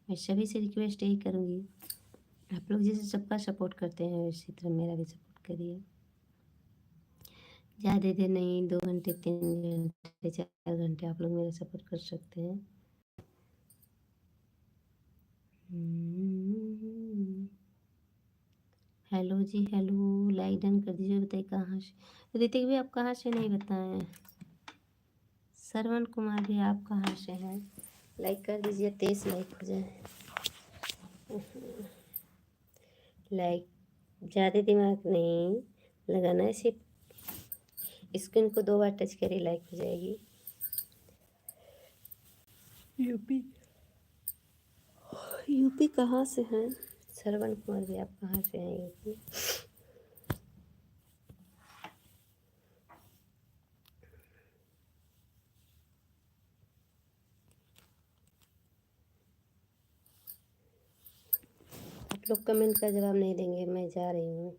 मैं सभी से रिक्वेस्ट यही करूँगी, आप लोग जैसे सबका सपोर्ट करते हैं उसी तरह मेरा भी सपोर्ट करिए। ज़्यादा देर नहीं, 2 घंटे 3 घंटे 4 घंटे आप लोग मेरा सपोर्ट कर सकते हैं। हेलो जी, हेलो, लाइक डन कर दीजिए। बताइए कहाँ से ऋतिक भी, आप कहाँ से नहीं बताएं। श्रवण कुमार भी, आप कहाँ से हैं? लाइक कर दीजिए, 23 लाइक हो जाए। लाइक ज़्यादा दिमाग नहीं लगाना है, सिर्फ स्क्रीन को 2 बार टच करिए, लाइक हो जाएगी। यूपी, यूपी कहाँ से हैं? श्रवण कुमार भी, आप कहाँ से हैं यूपी? आप लोग कमेंट का जवाब नहीं देंगे, मैं जा रही हूँ।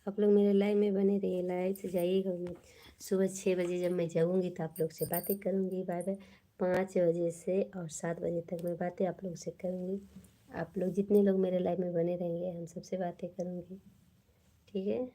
आप लोग मेरे लाइव में बने रहिए, लाइव से जाइएगा। सुबह 6 बजे जब मैं जाऊँगी तो आप लोग से बातें करूँगी। Bye bye. 5 बजे से और 7 बजे तक मैं बातें आप लोग से करूँगी। आप लोग जितने लोग मेरे लाइव में बने रहेंगे, हम सबसे बातें करूँगी, ठीक है?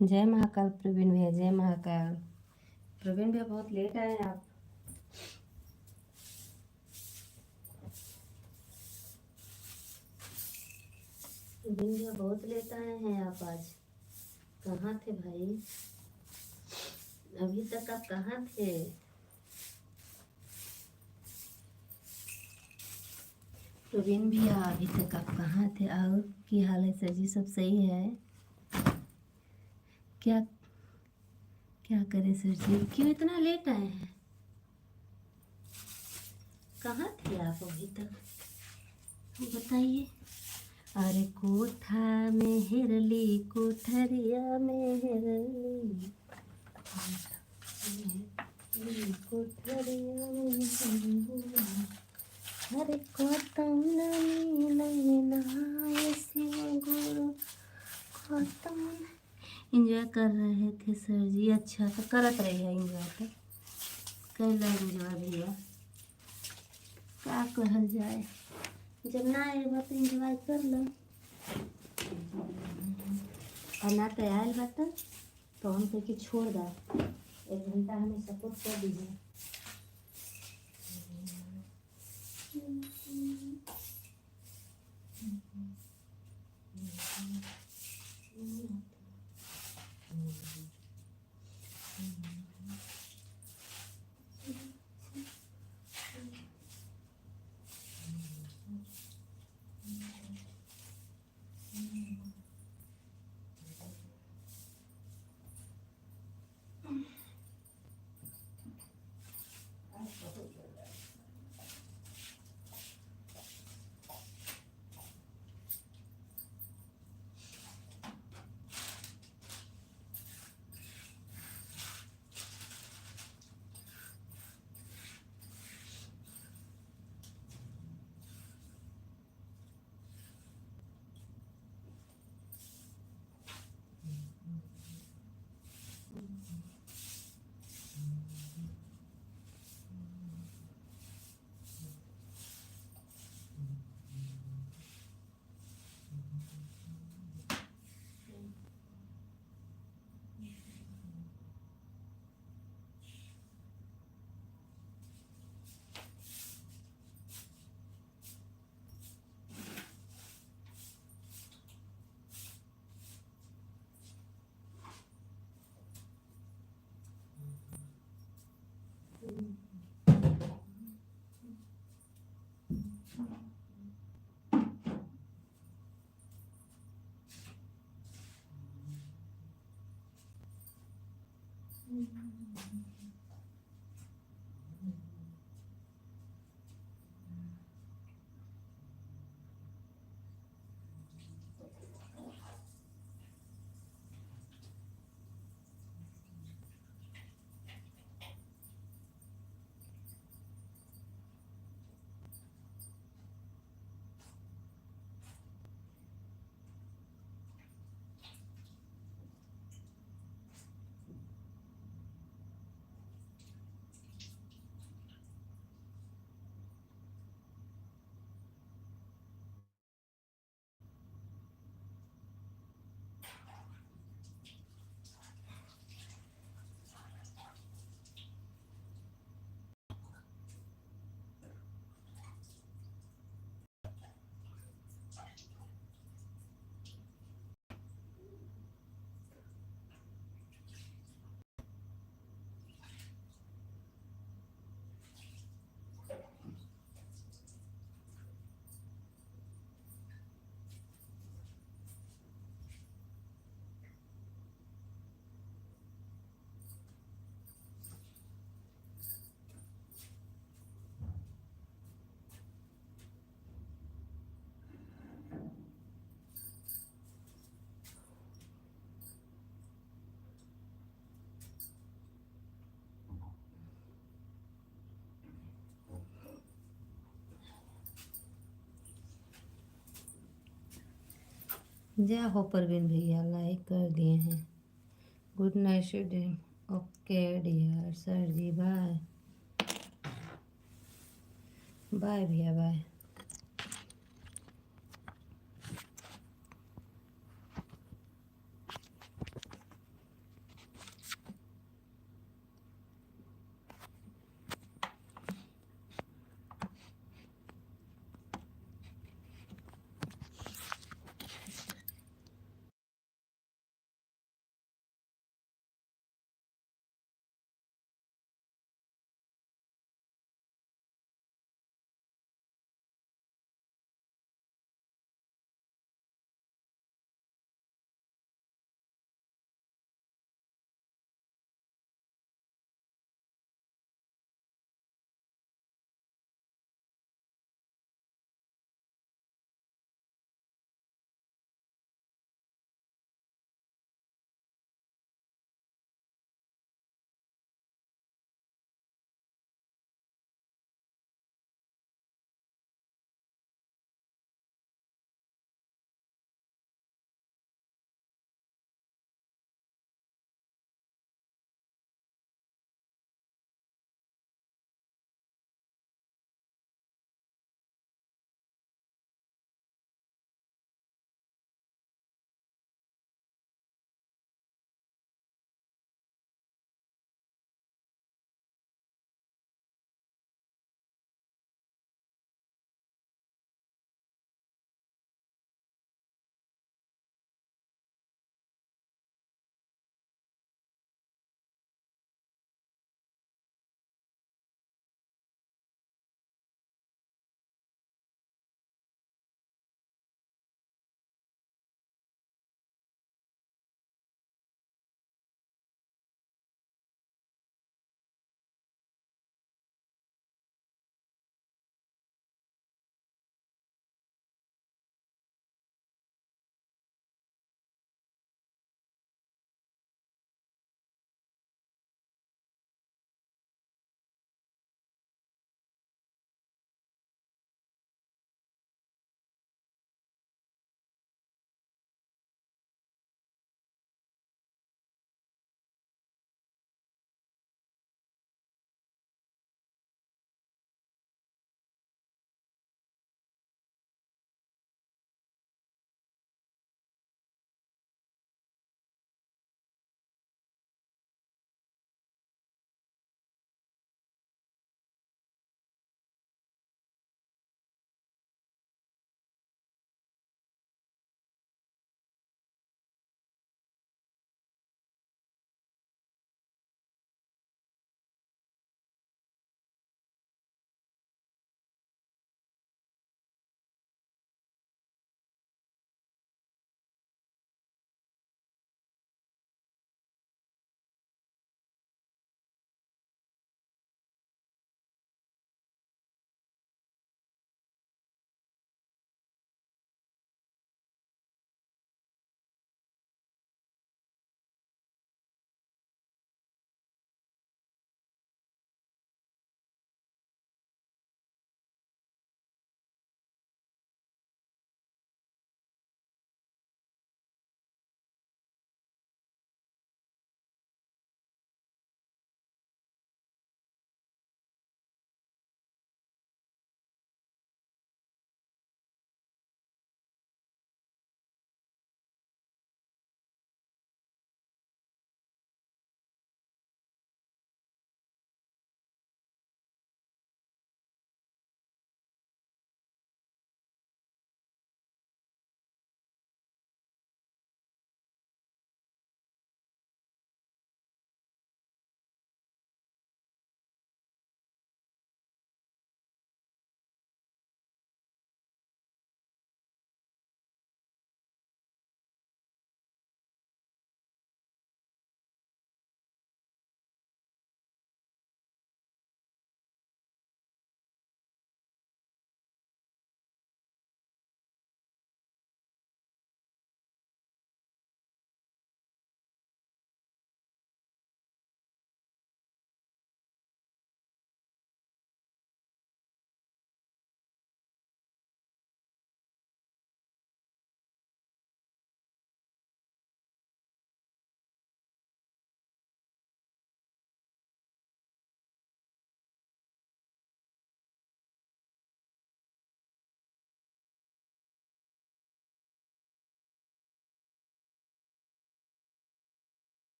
जय महाकाल प्रवीण भैया, जय महाकाल। प्रवीण भैया बहुत लेट आए हैं आप। प्रवीण भैया बहुत लेट आए हैं आप आज। कहाँ थे भाई? अभी तक आप कहाँ थे? प्रवीण भैया अभी तक आप कहाँ थे? और क्या हाल है सर जी? सब सही है? क्या क्या करें सर जी, क्यों इतना लेट आए हैं? कहाँ थे आप अभी तक, बताइए। अरे कोठा में हेरली, कोठरिया में हेरली, कोठरिया में हेरली, अरे कौतम नैना शिव गुरु कौतम। इंजॉय कर रहे थे सर जी? अच्छा, तो करत रहिए इंजॉय, तो कैला इंजॉय भैया, क्या कहल जाए, जब ना आएगा तो इंजॉय कर लो, और ना तो आयल बात तो हम कह के छोड़ दा, 1 घंटा हमें सपोर्ट कर दीजिए। जा हो परवीन भैया, लाइक कर दिए हैं। Good night student. Okay dear sir ji, bye bye भैया, बाय।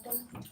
बटन।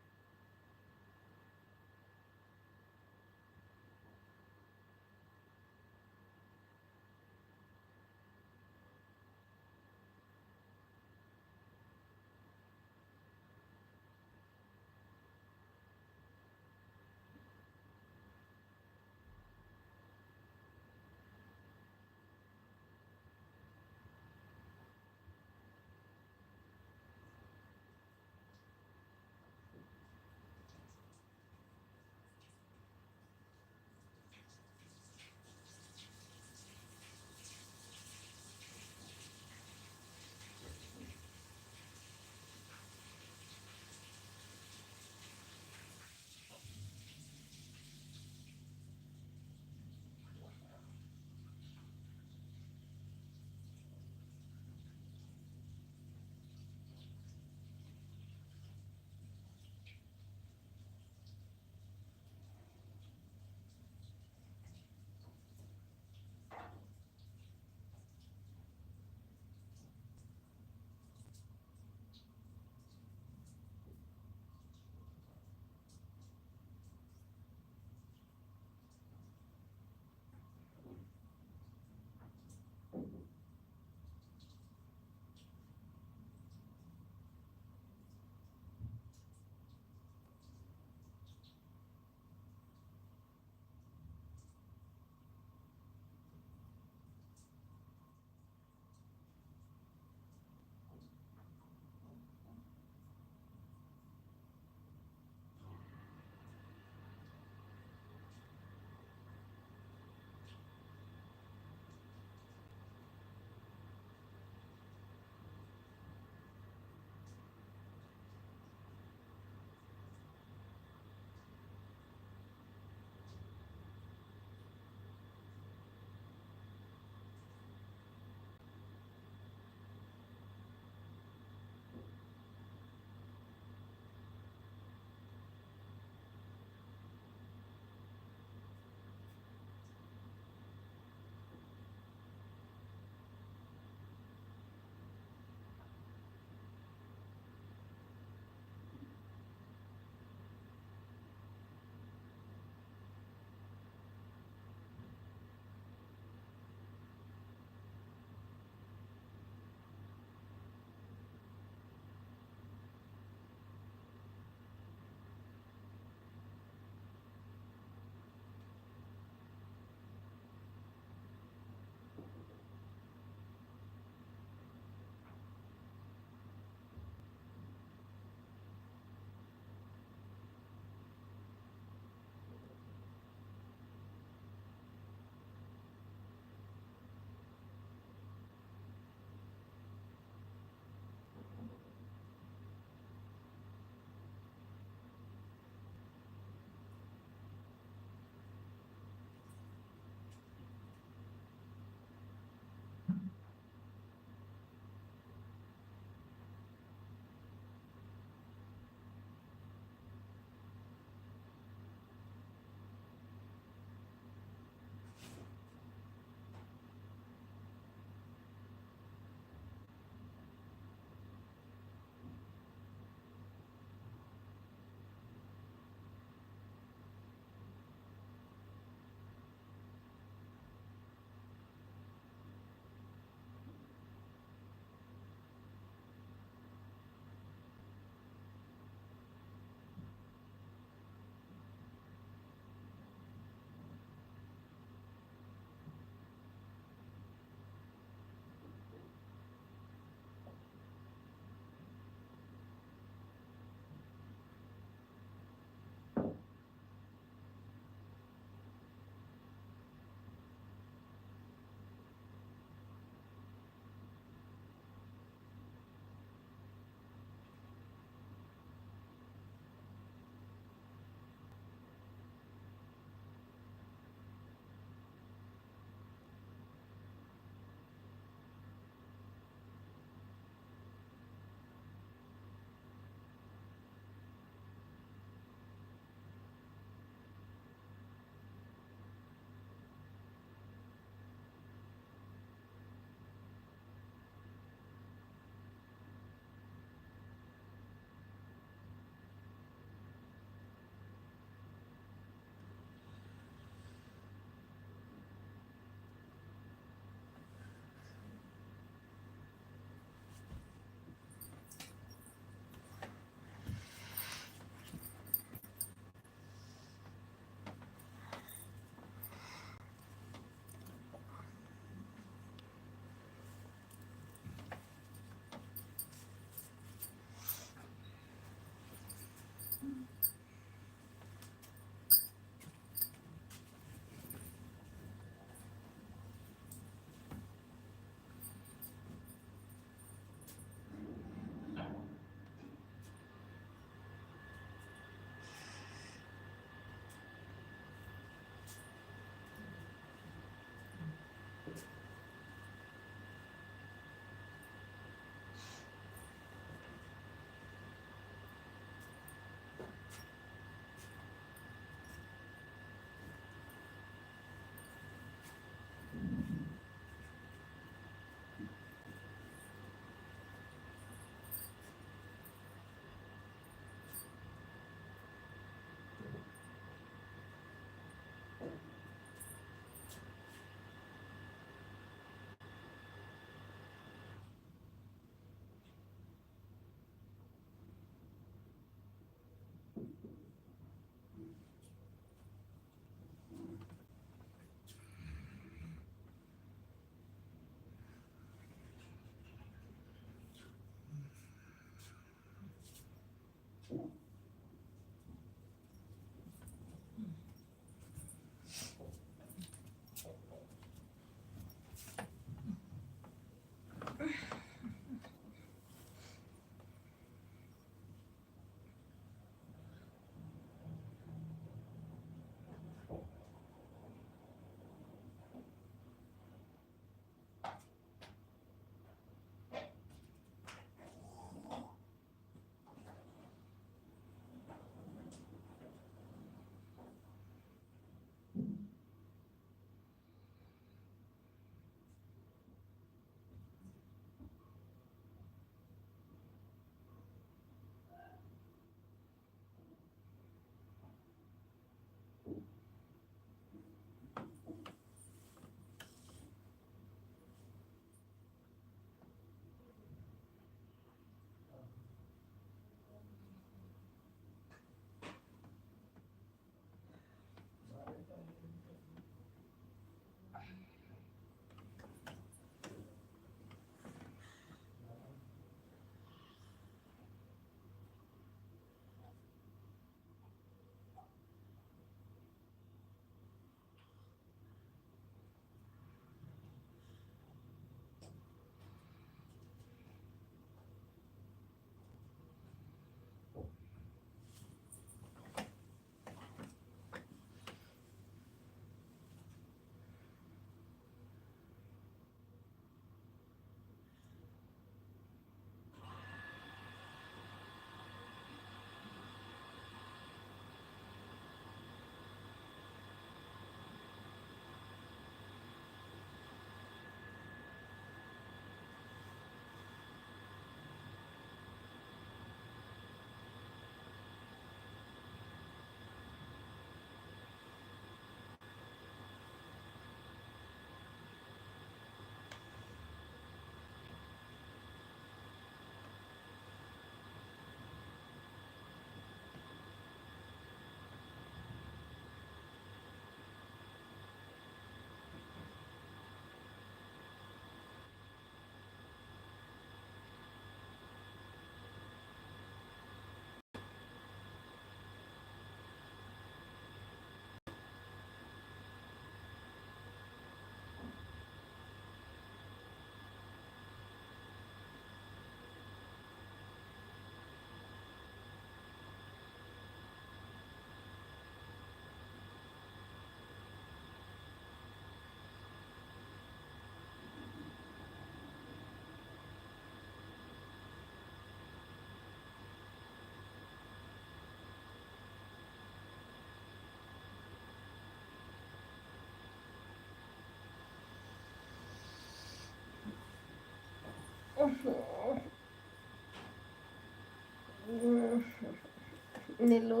नीलू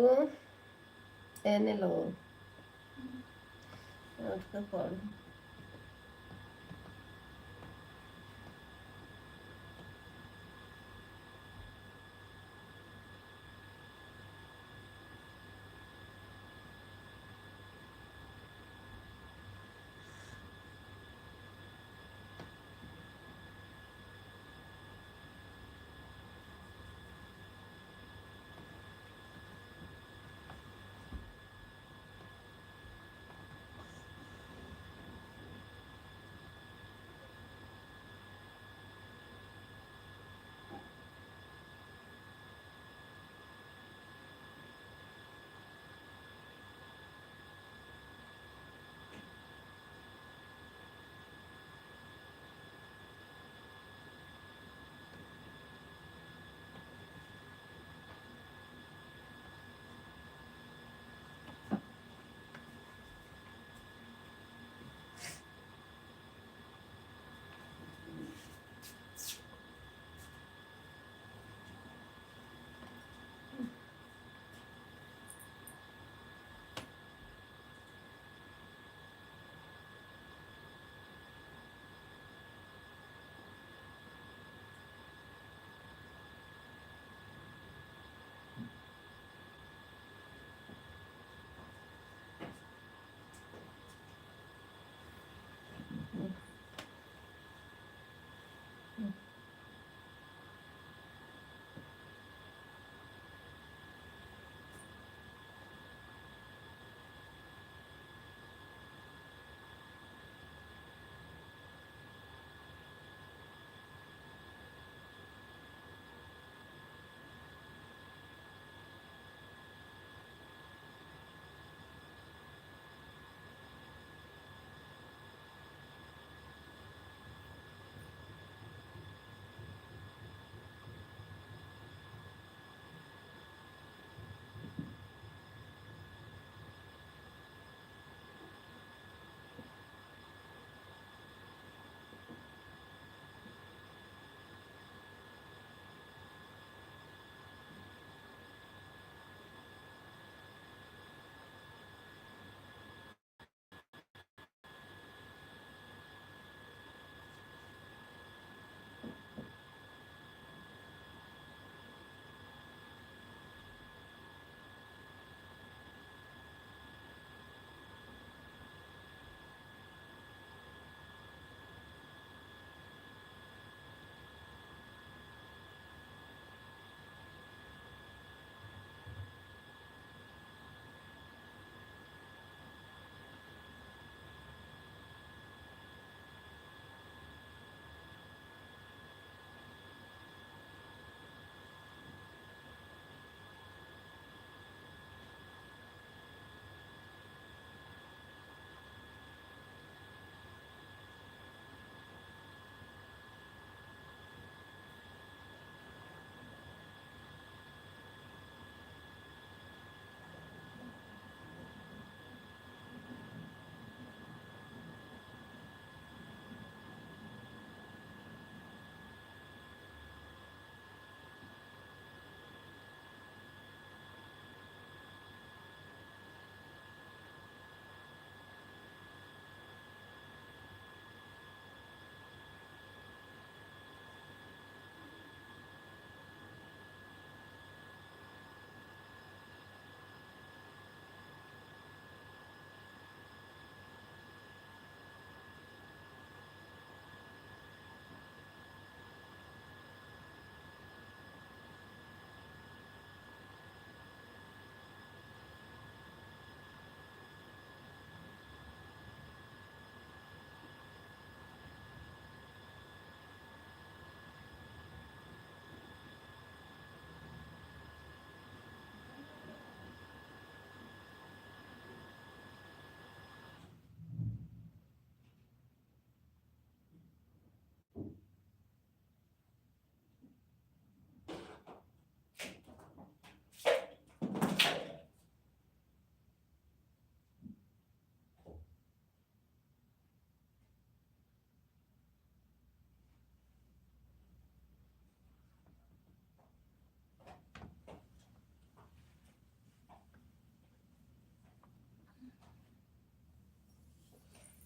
ए नीलू उठ के पढ़।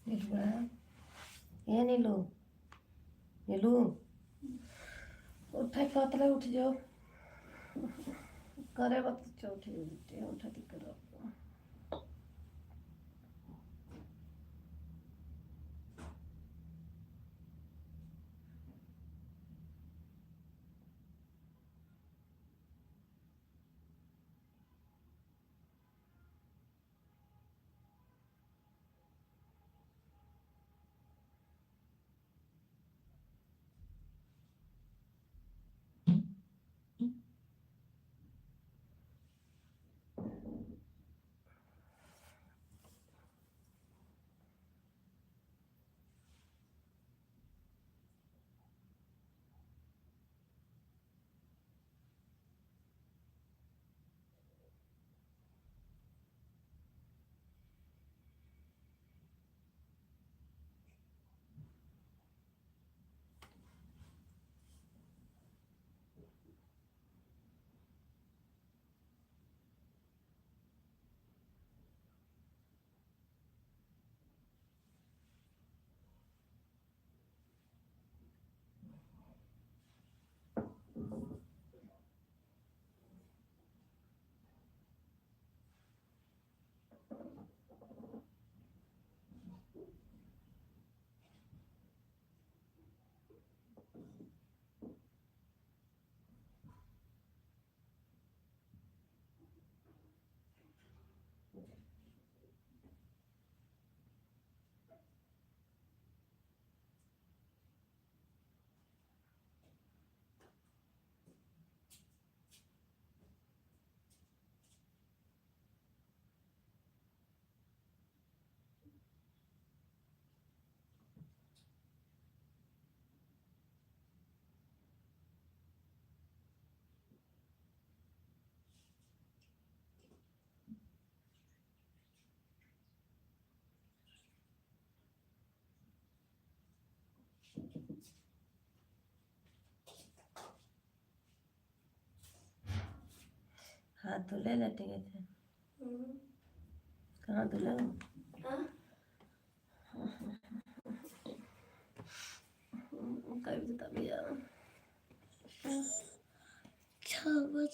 नीलू ये नीलू नीलू उठा पतला उठ जाओ करे वक्त चौठी उठा दी करो हाथ धुले लेटे गए थे कहाँ धुला कभी तो तभी आओ 6:44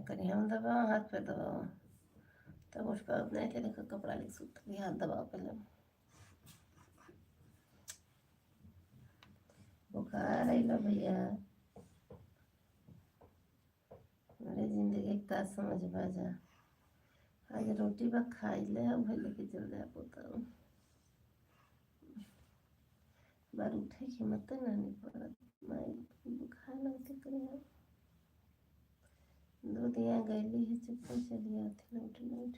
कहीं हम दबाओ हाथ पे दबाओ तब उस पर नहीं थे देखो कपड़ा लिख सूत हाथ दबाओ पहले बुखार आई लो भैया मेरी जिंदगी एक तास समझ बाजा आज रोटी बा खाई ले भाई लेके चल जाए पोता बार उठे की मत ना नहीं पड़ा माई बुखार लगते करे दो दिया गैली है चप्पल चली आती ना उठ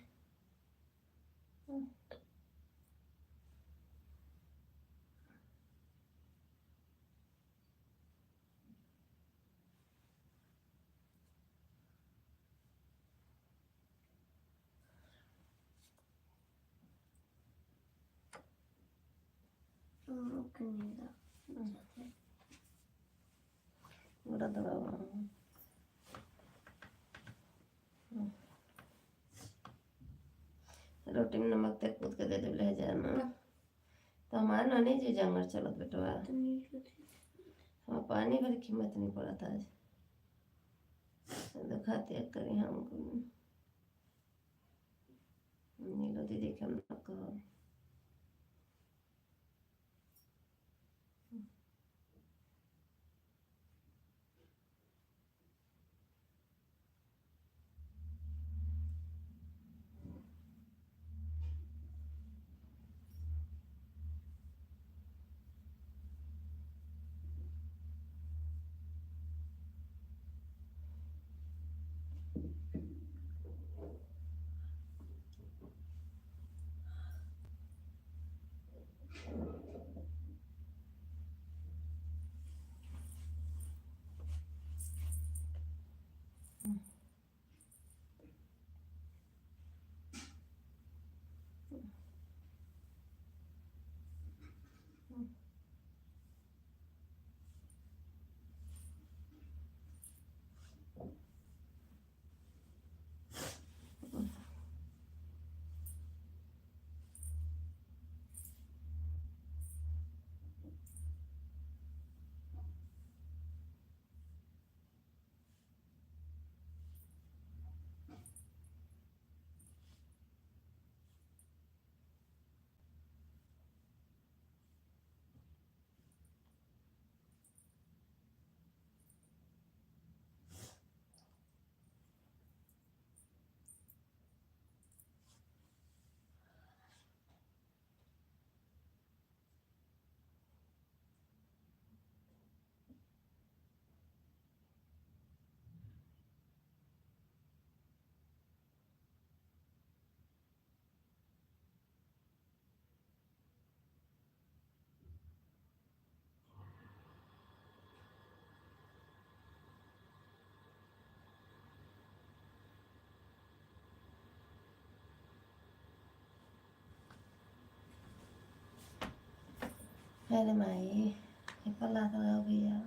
बड़ा दवा रोटी में नमक तक कूद के दे दे ले जाना तो हमारा नानी जी जंगल चलो बेटवा हाँ पानी भर कीमत नहीं पड़ा था आज दिखाते करें हमको नीलो दीदी के हम न कहो अरे माई एक लाख लगा भैया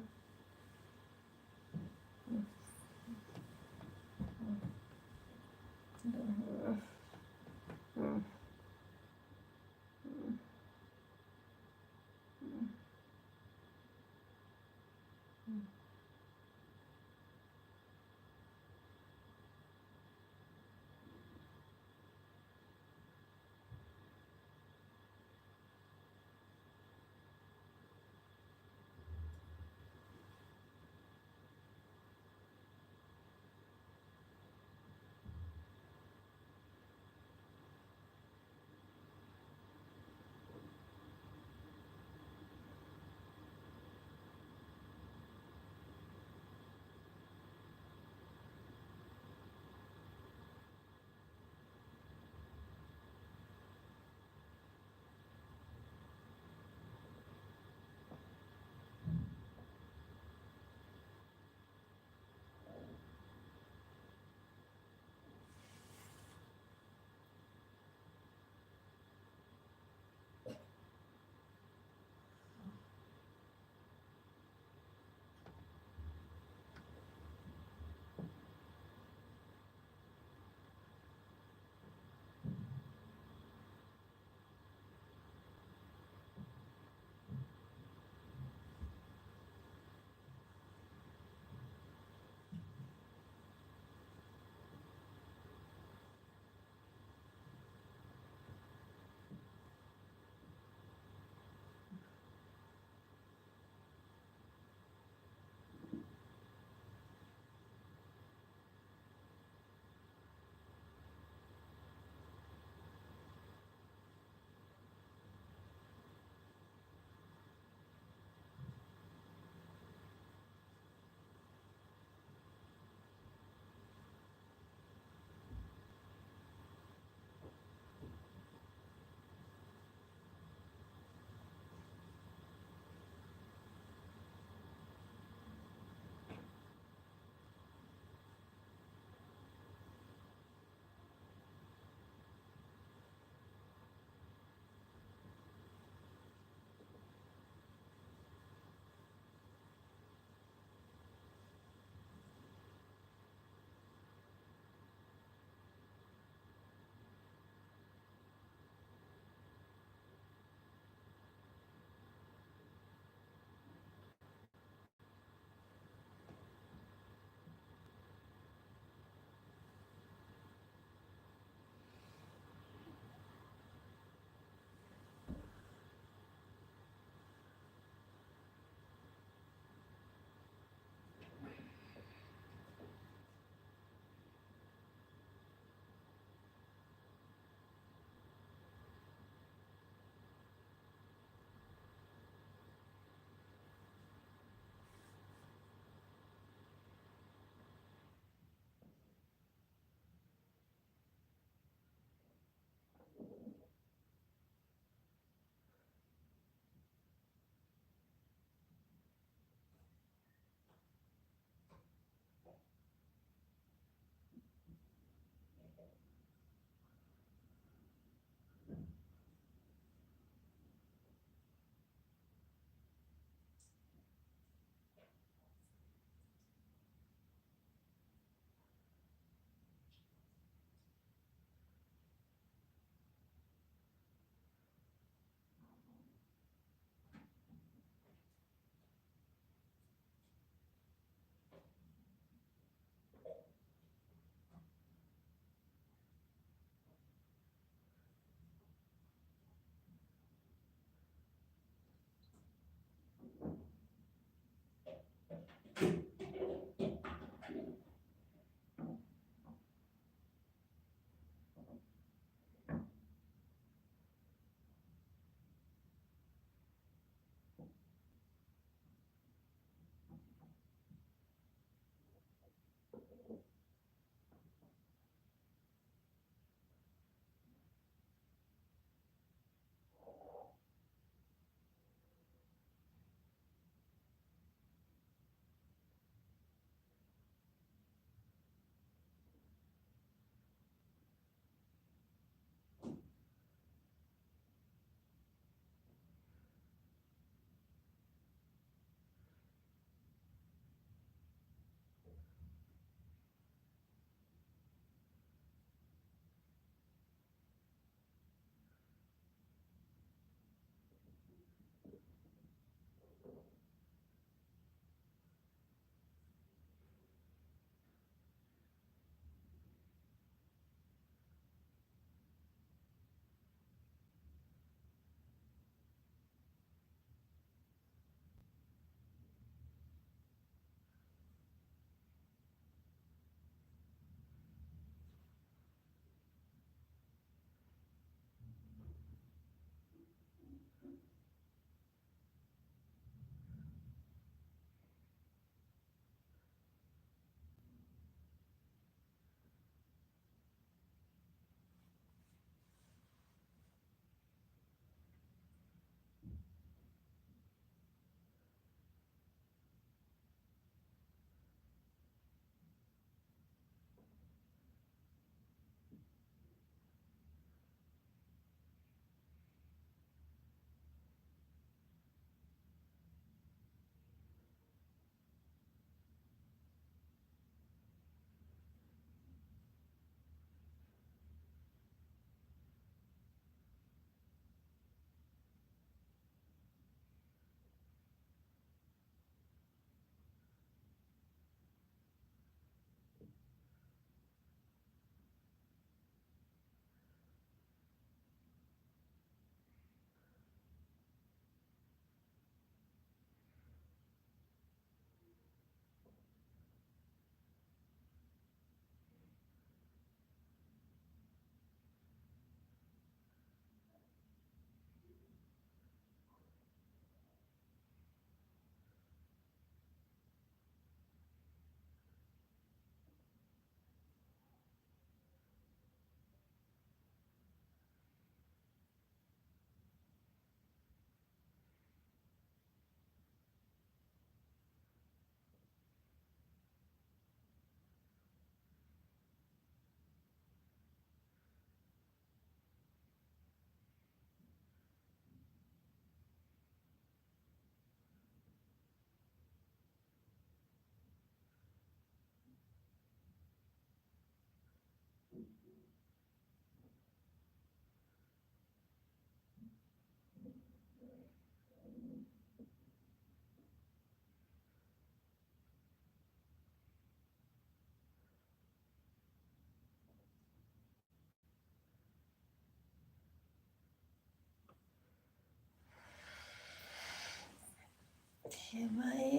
हे भाई,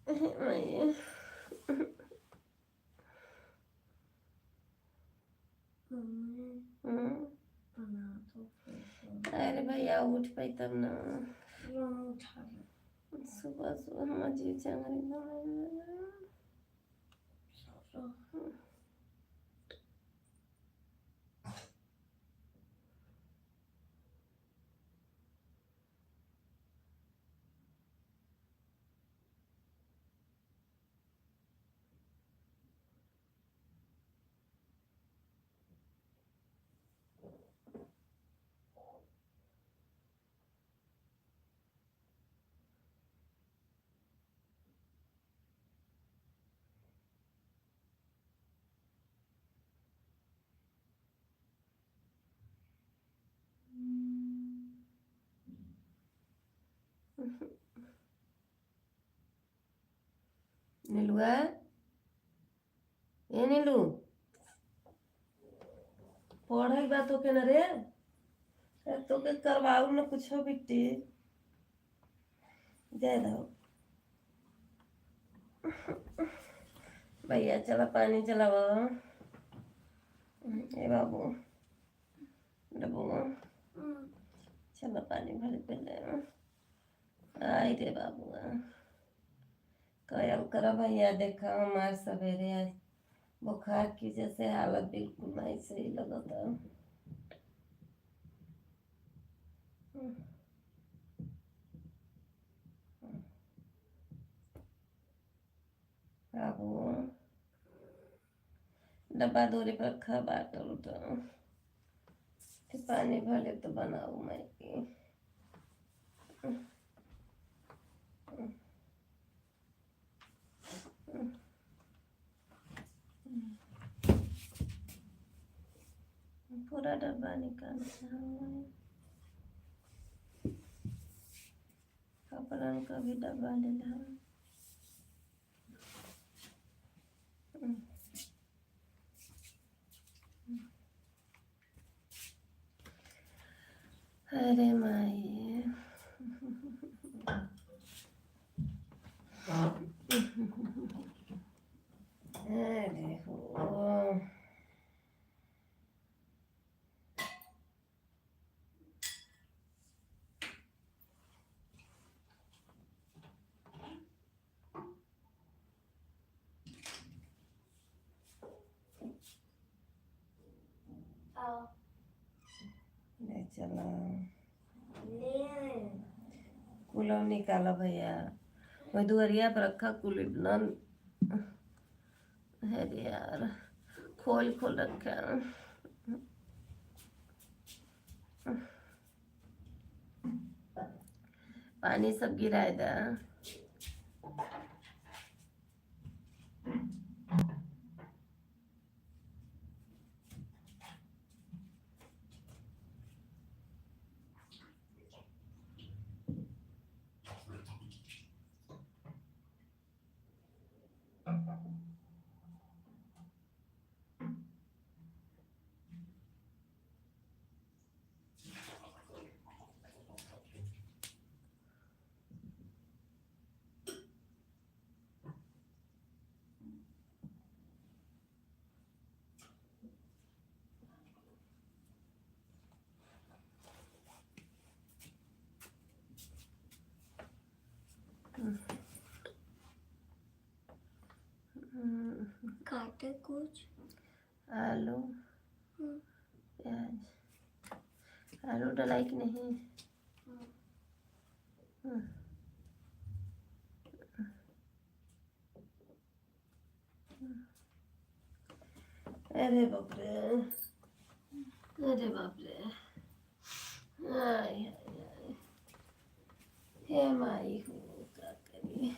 हे भाई। अरे भैया उठ पाई तब ना। सुबह सुबह हम अजीब चंगरी नीलुआ, ए नीलू पढ़ाई बात होके न रे, तो के करवाऊ न कुछ बिट्टी दे दो। भैया चला पानी चलावा। ए बाबू डबू चलो पानी भर पे ले आई रे बाबू। कयल कर भैया, देखा हमार सवेरे आज बुखार की जैसे हालत बिल्कुल नहीं सही लगता। बाबू डब्बा दूरी पर रखा बाटल तो पानी भले तो बनाऊ मैं की। पूरा डब्बा निकाल कपड़न का भी डब्बा ले ला। अरे माई अरे हो ले चला कूलर निकाला भैया, वही दुआरिया पर रखा कूलर है यार, खोल खोल रखा। पानी सब गिराए दा। काटे कुछ आलू प्याज, आलू डलाई कि नहीं? अरे बाप रे, अरे बाप रे, आय आय हे माई हो क्या करी।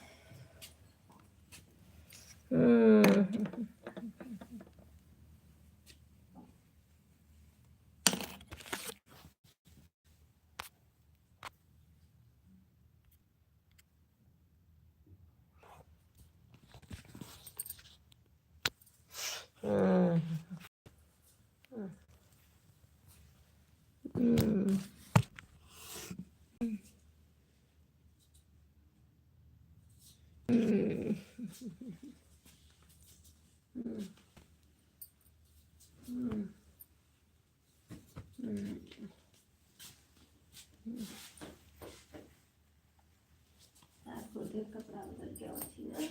आपको देख कपड़ा बदल के अच्छी ना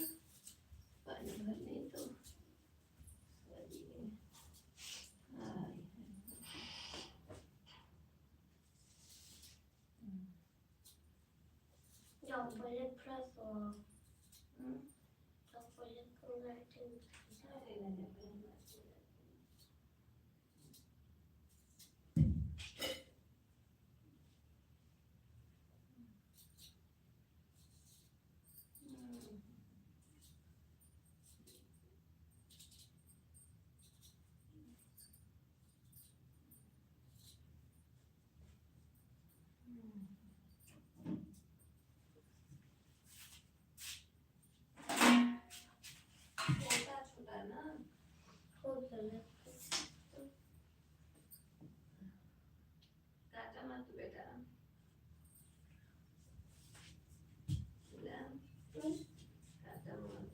पानी भरने तो Chocolate press or chocolate connecting. छोटा ना काटा मत बेटा काटा मत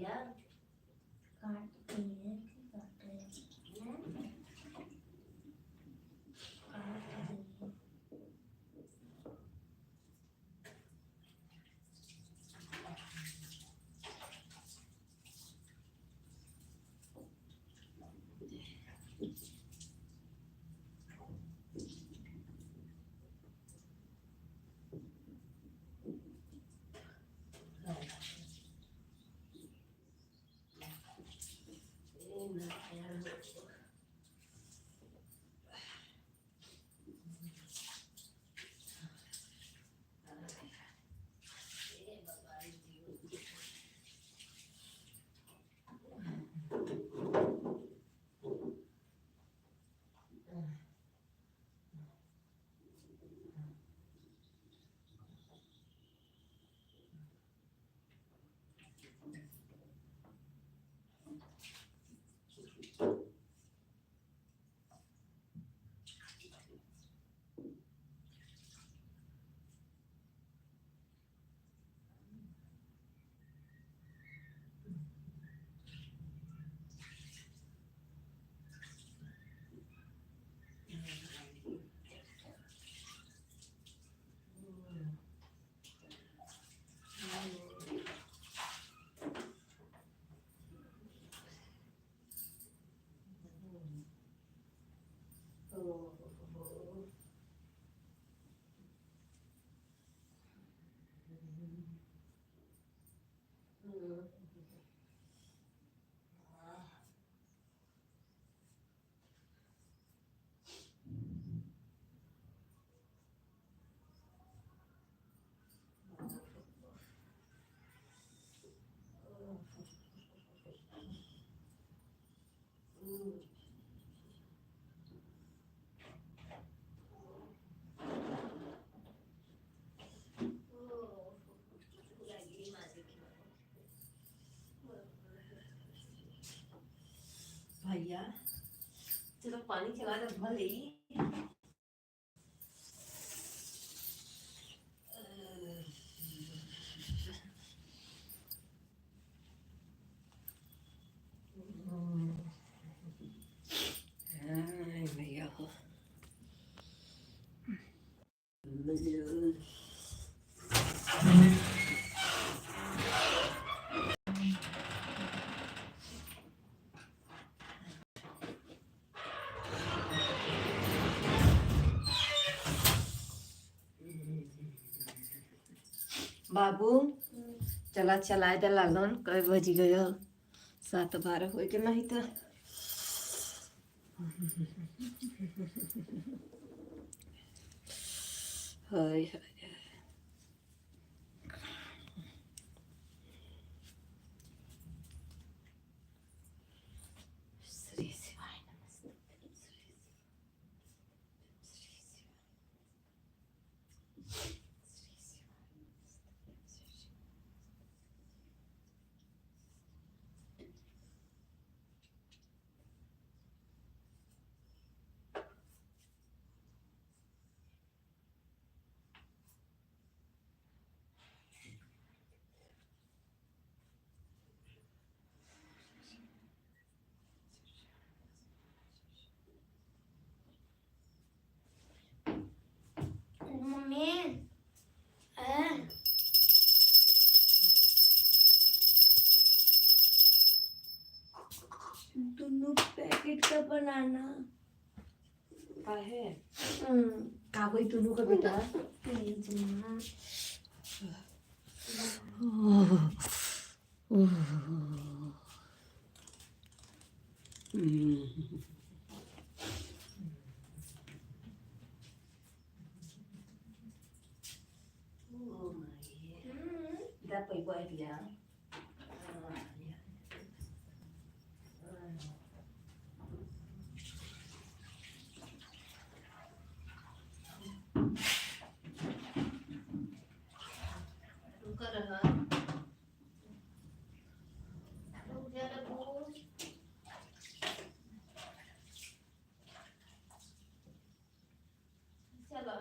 भैया काट दिए काट रहे हैं काट दिए भैया चलो पानी चला दो भले ही भैया बाबू चला चलाय दे लागन कई बज गय 7:12 हो के नहीं तो हाय हाय श्री शिवाय नमस्ते मम्मी दोनों पैकेट का बनाना का है हम्म का होई तुनु का बेटा प्लीज माँ dapat buat dia. Buka dah. Dia ada bu. Siapa?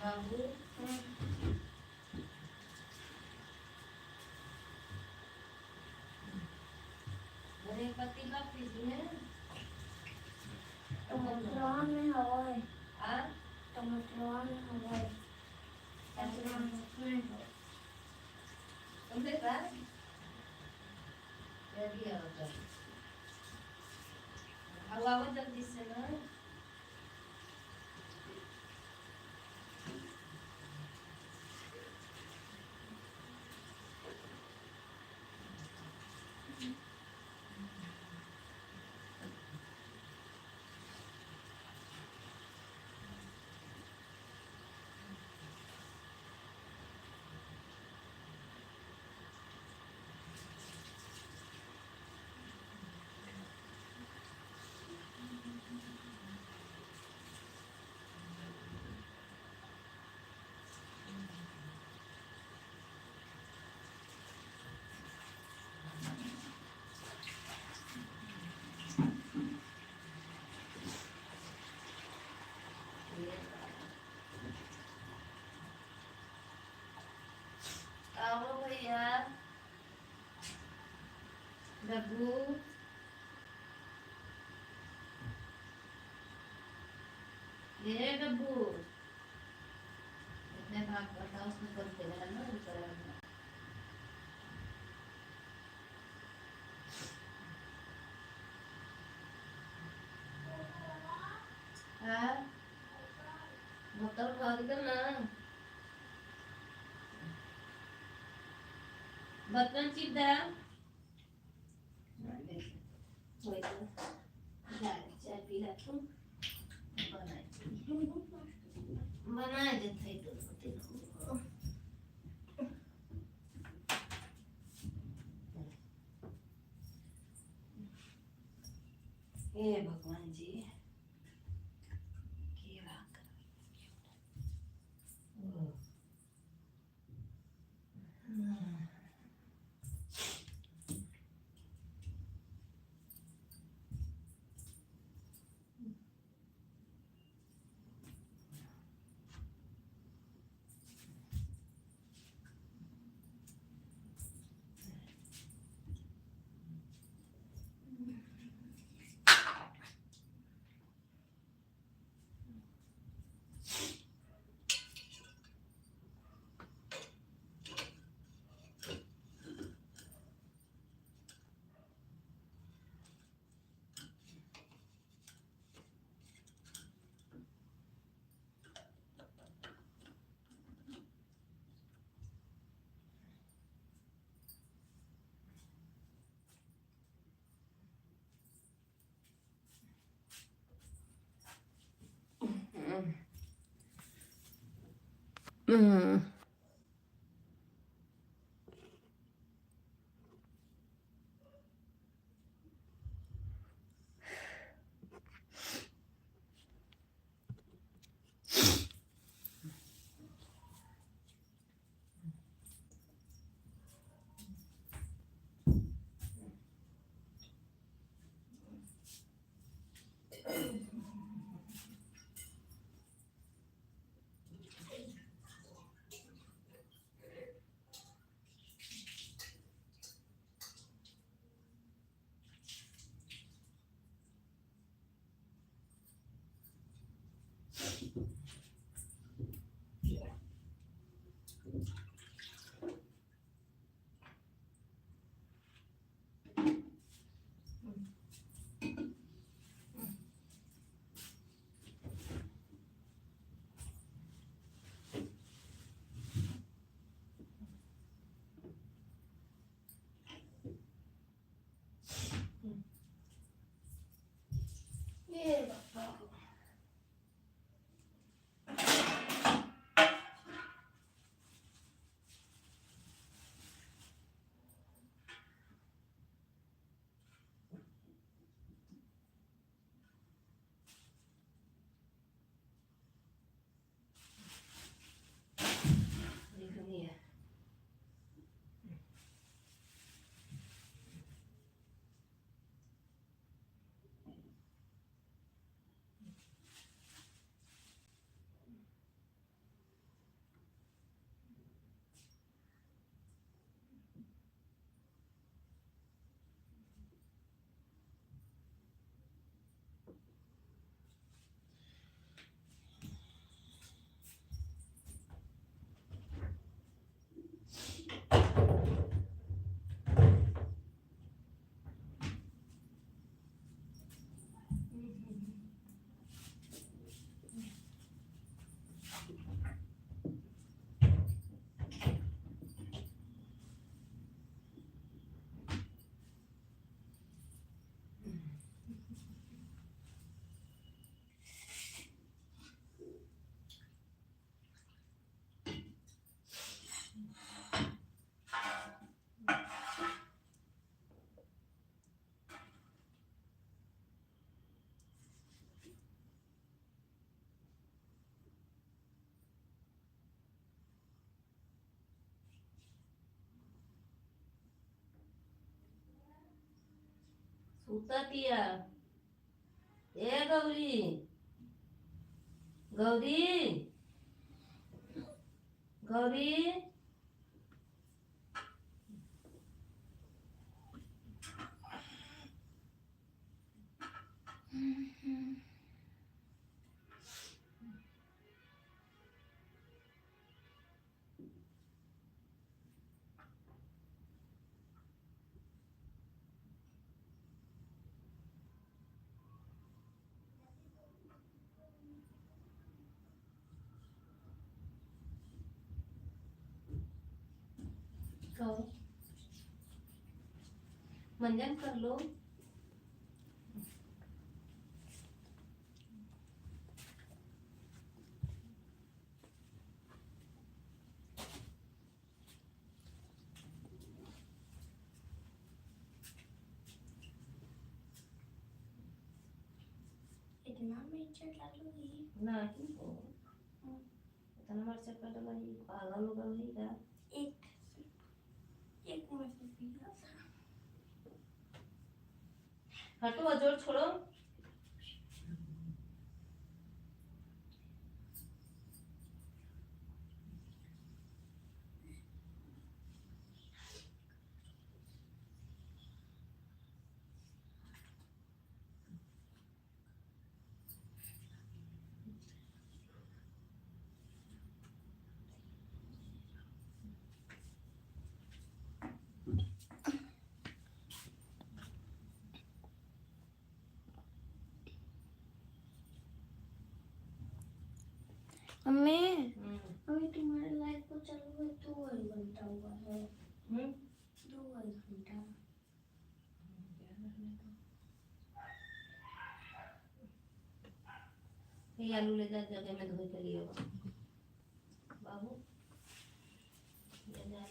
बाबू अरे पति का फ्रिज में टमाटर में हवा है आ टमाटर में हवा है तुम देख रहा ये भी है उधर हवा वो जल्दी से ना आओ भैया डब्बू ये डब्बू इतने भाग बताओ उसमें करते हैं ना हाँ बोतल भाग करना बर्तन चिप दे चाय पी ला तुम बनाए देते हे भगवान जी केला सुततिया ए गौरी गौरी गौरी गौरी मंजन कर लो इतना मिर्चा डालूंगी नहीं तो इतना मर्चा कर लगी पागल हो गई का एक एक में से पिया हटो अजोर छोड़ो मम्मी अभी तुम्हारे लाइट को चालू हुए 2 घंटा हुआ है 2 घंटा ये आलू ले जा जगह में धोई के लिए बाबू ले जा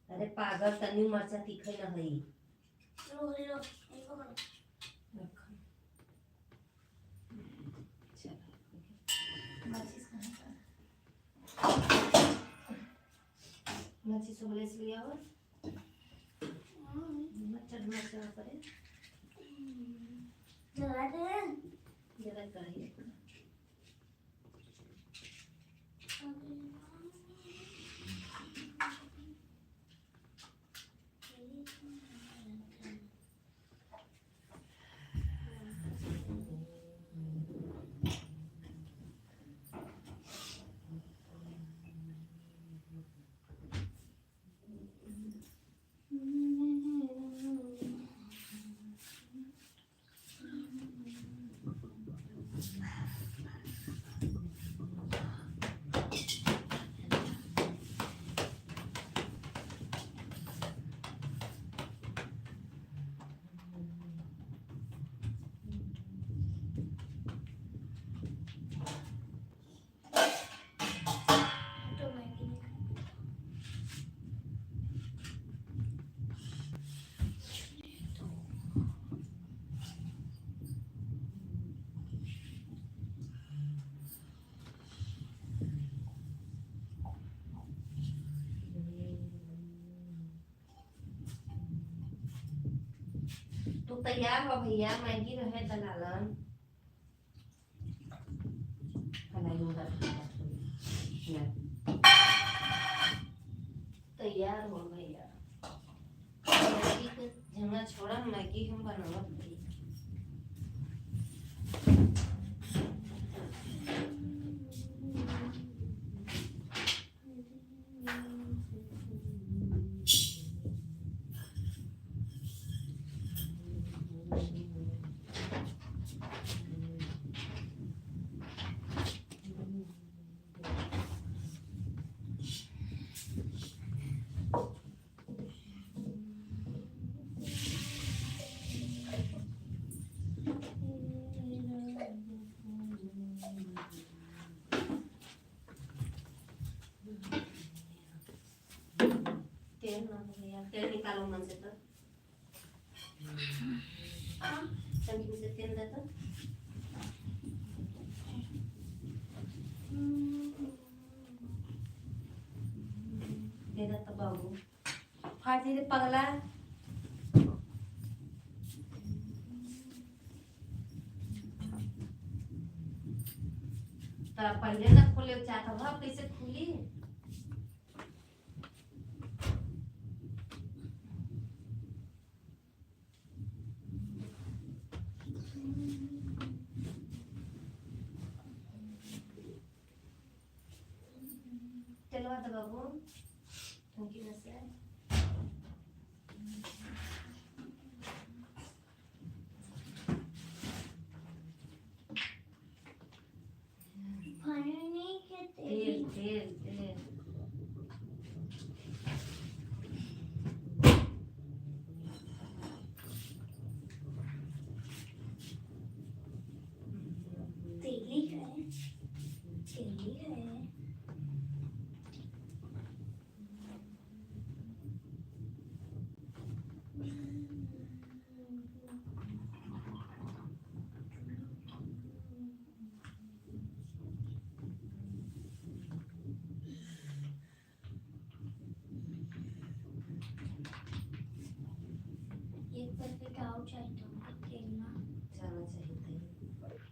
अरे पागल तनी मरचा तीखे न हई लो लो एक और माचिस सुबह से लिया और मच्छर मच्छर करे जला दे जरा कढ़ाई तैयार हो भैया मैगी रहे दलालन तैयार हो भैया मैगी के झंगा छोड़ा मैगी हम बनावत भैया तेल ना भैया तेल निकालो मन से तो टंकी में से तेल दे तो दे दे तो बाबू फाड़ दे पगला तो पहले ना खोले चाहता था कैसे खुली चलो आता बाबू टंकी में से पानी के तेल तेल तेल तेली है तेली है एक पैकेट आओ चाहिए तुमको तेल ना जाना चाहिए तेल बस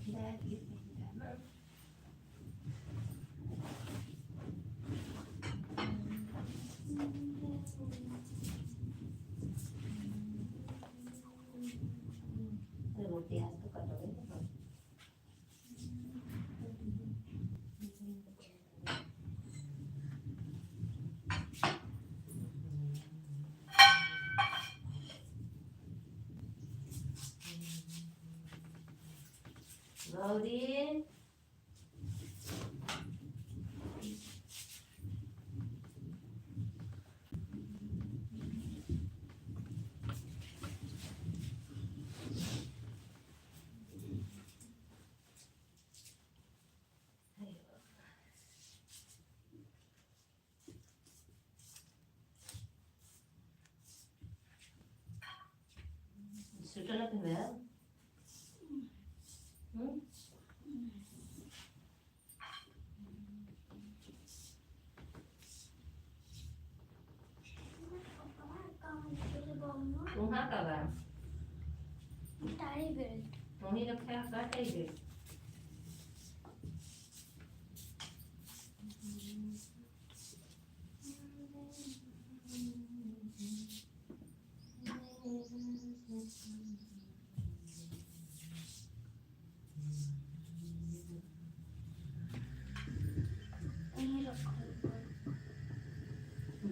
कितना रोटी आज तो कटोगे गौरी स्वेटर ना पहनाया वहाँ का बा टाई बेल्ट वहीं रखा है काट है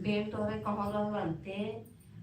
बेल्ट और कहाँ रहते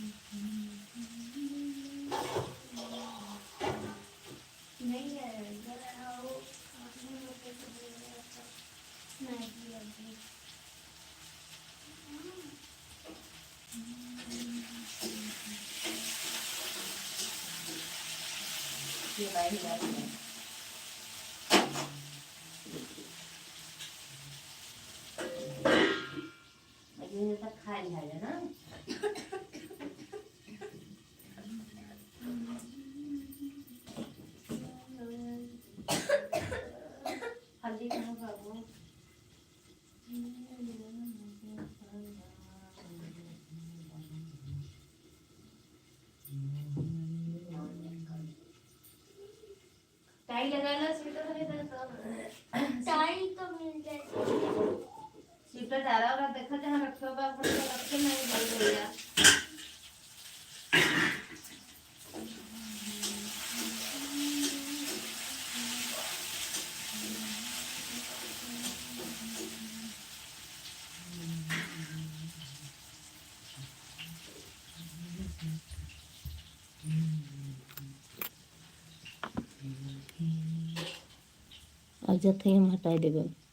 नहीं है जरा वो आपने होते तो बोला था नहीं किया भी ये भाई बात है ये तक खा लिया है ना हल्दी कहाँ बाबू टाई लगा लो स्वेटर में टाइम तो मिल जाए स्वेटर डाला और देखा जहाँ रखा हुआ अपने रखे नहीं बोल दिया आज थे हम हटा देबे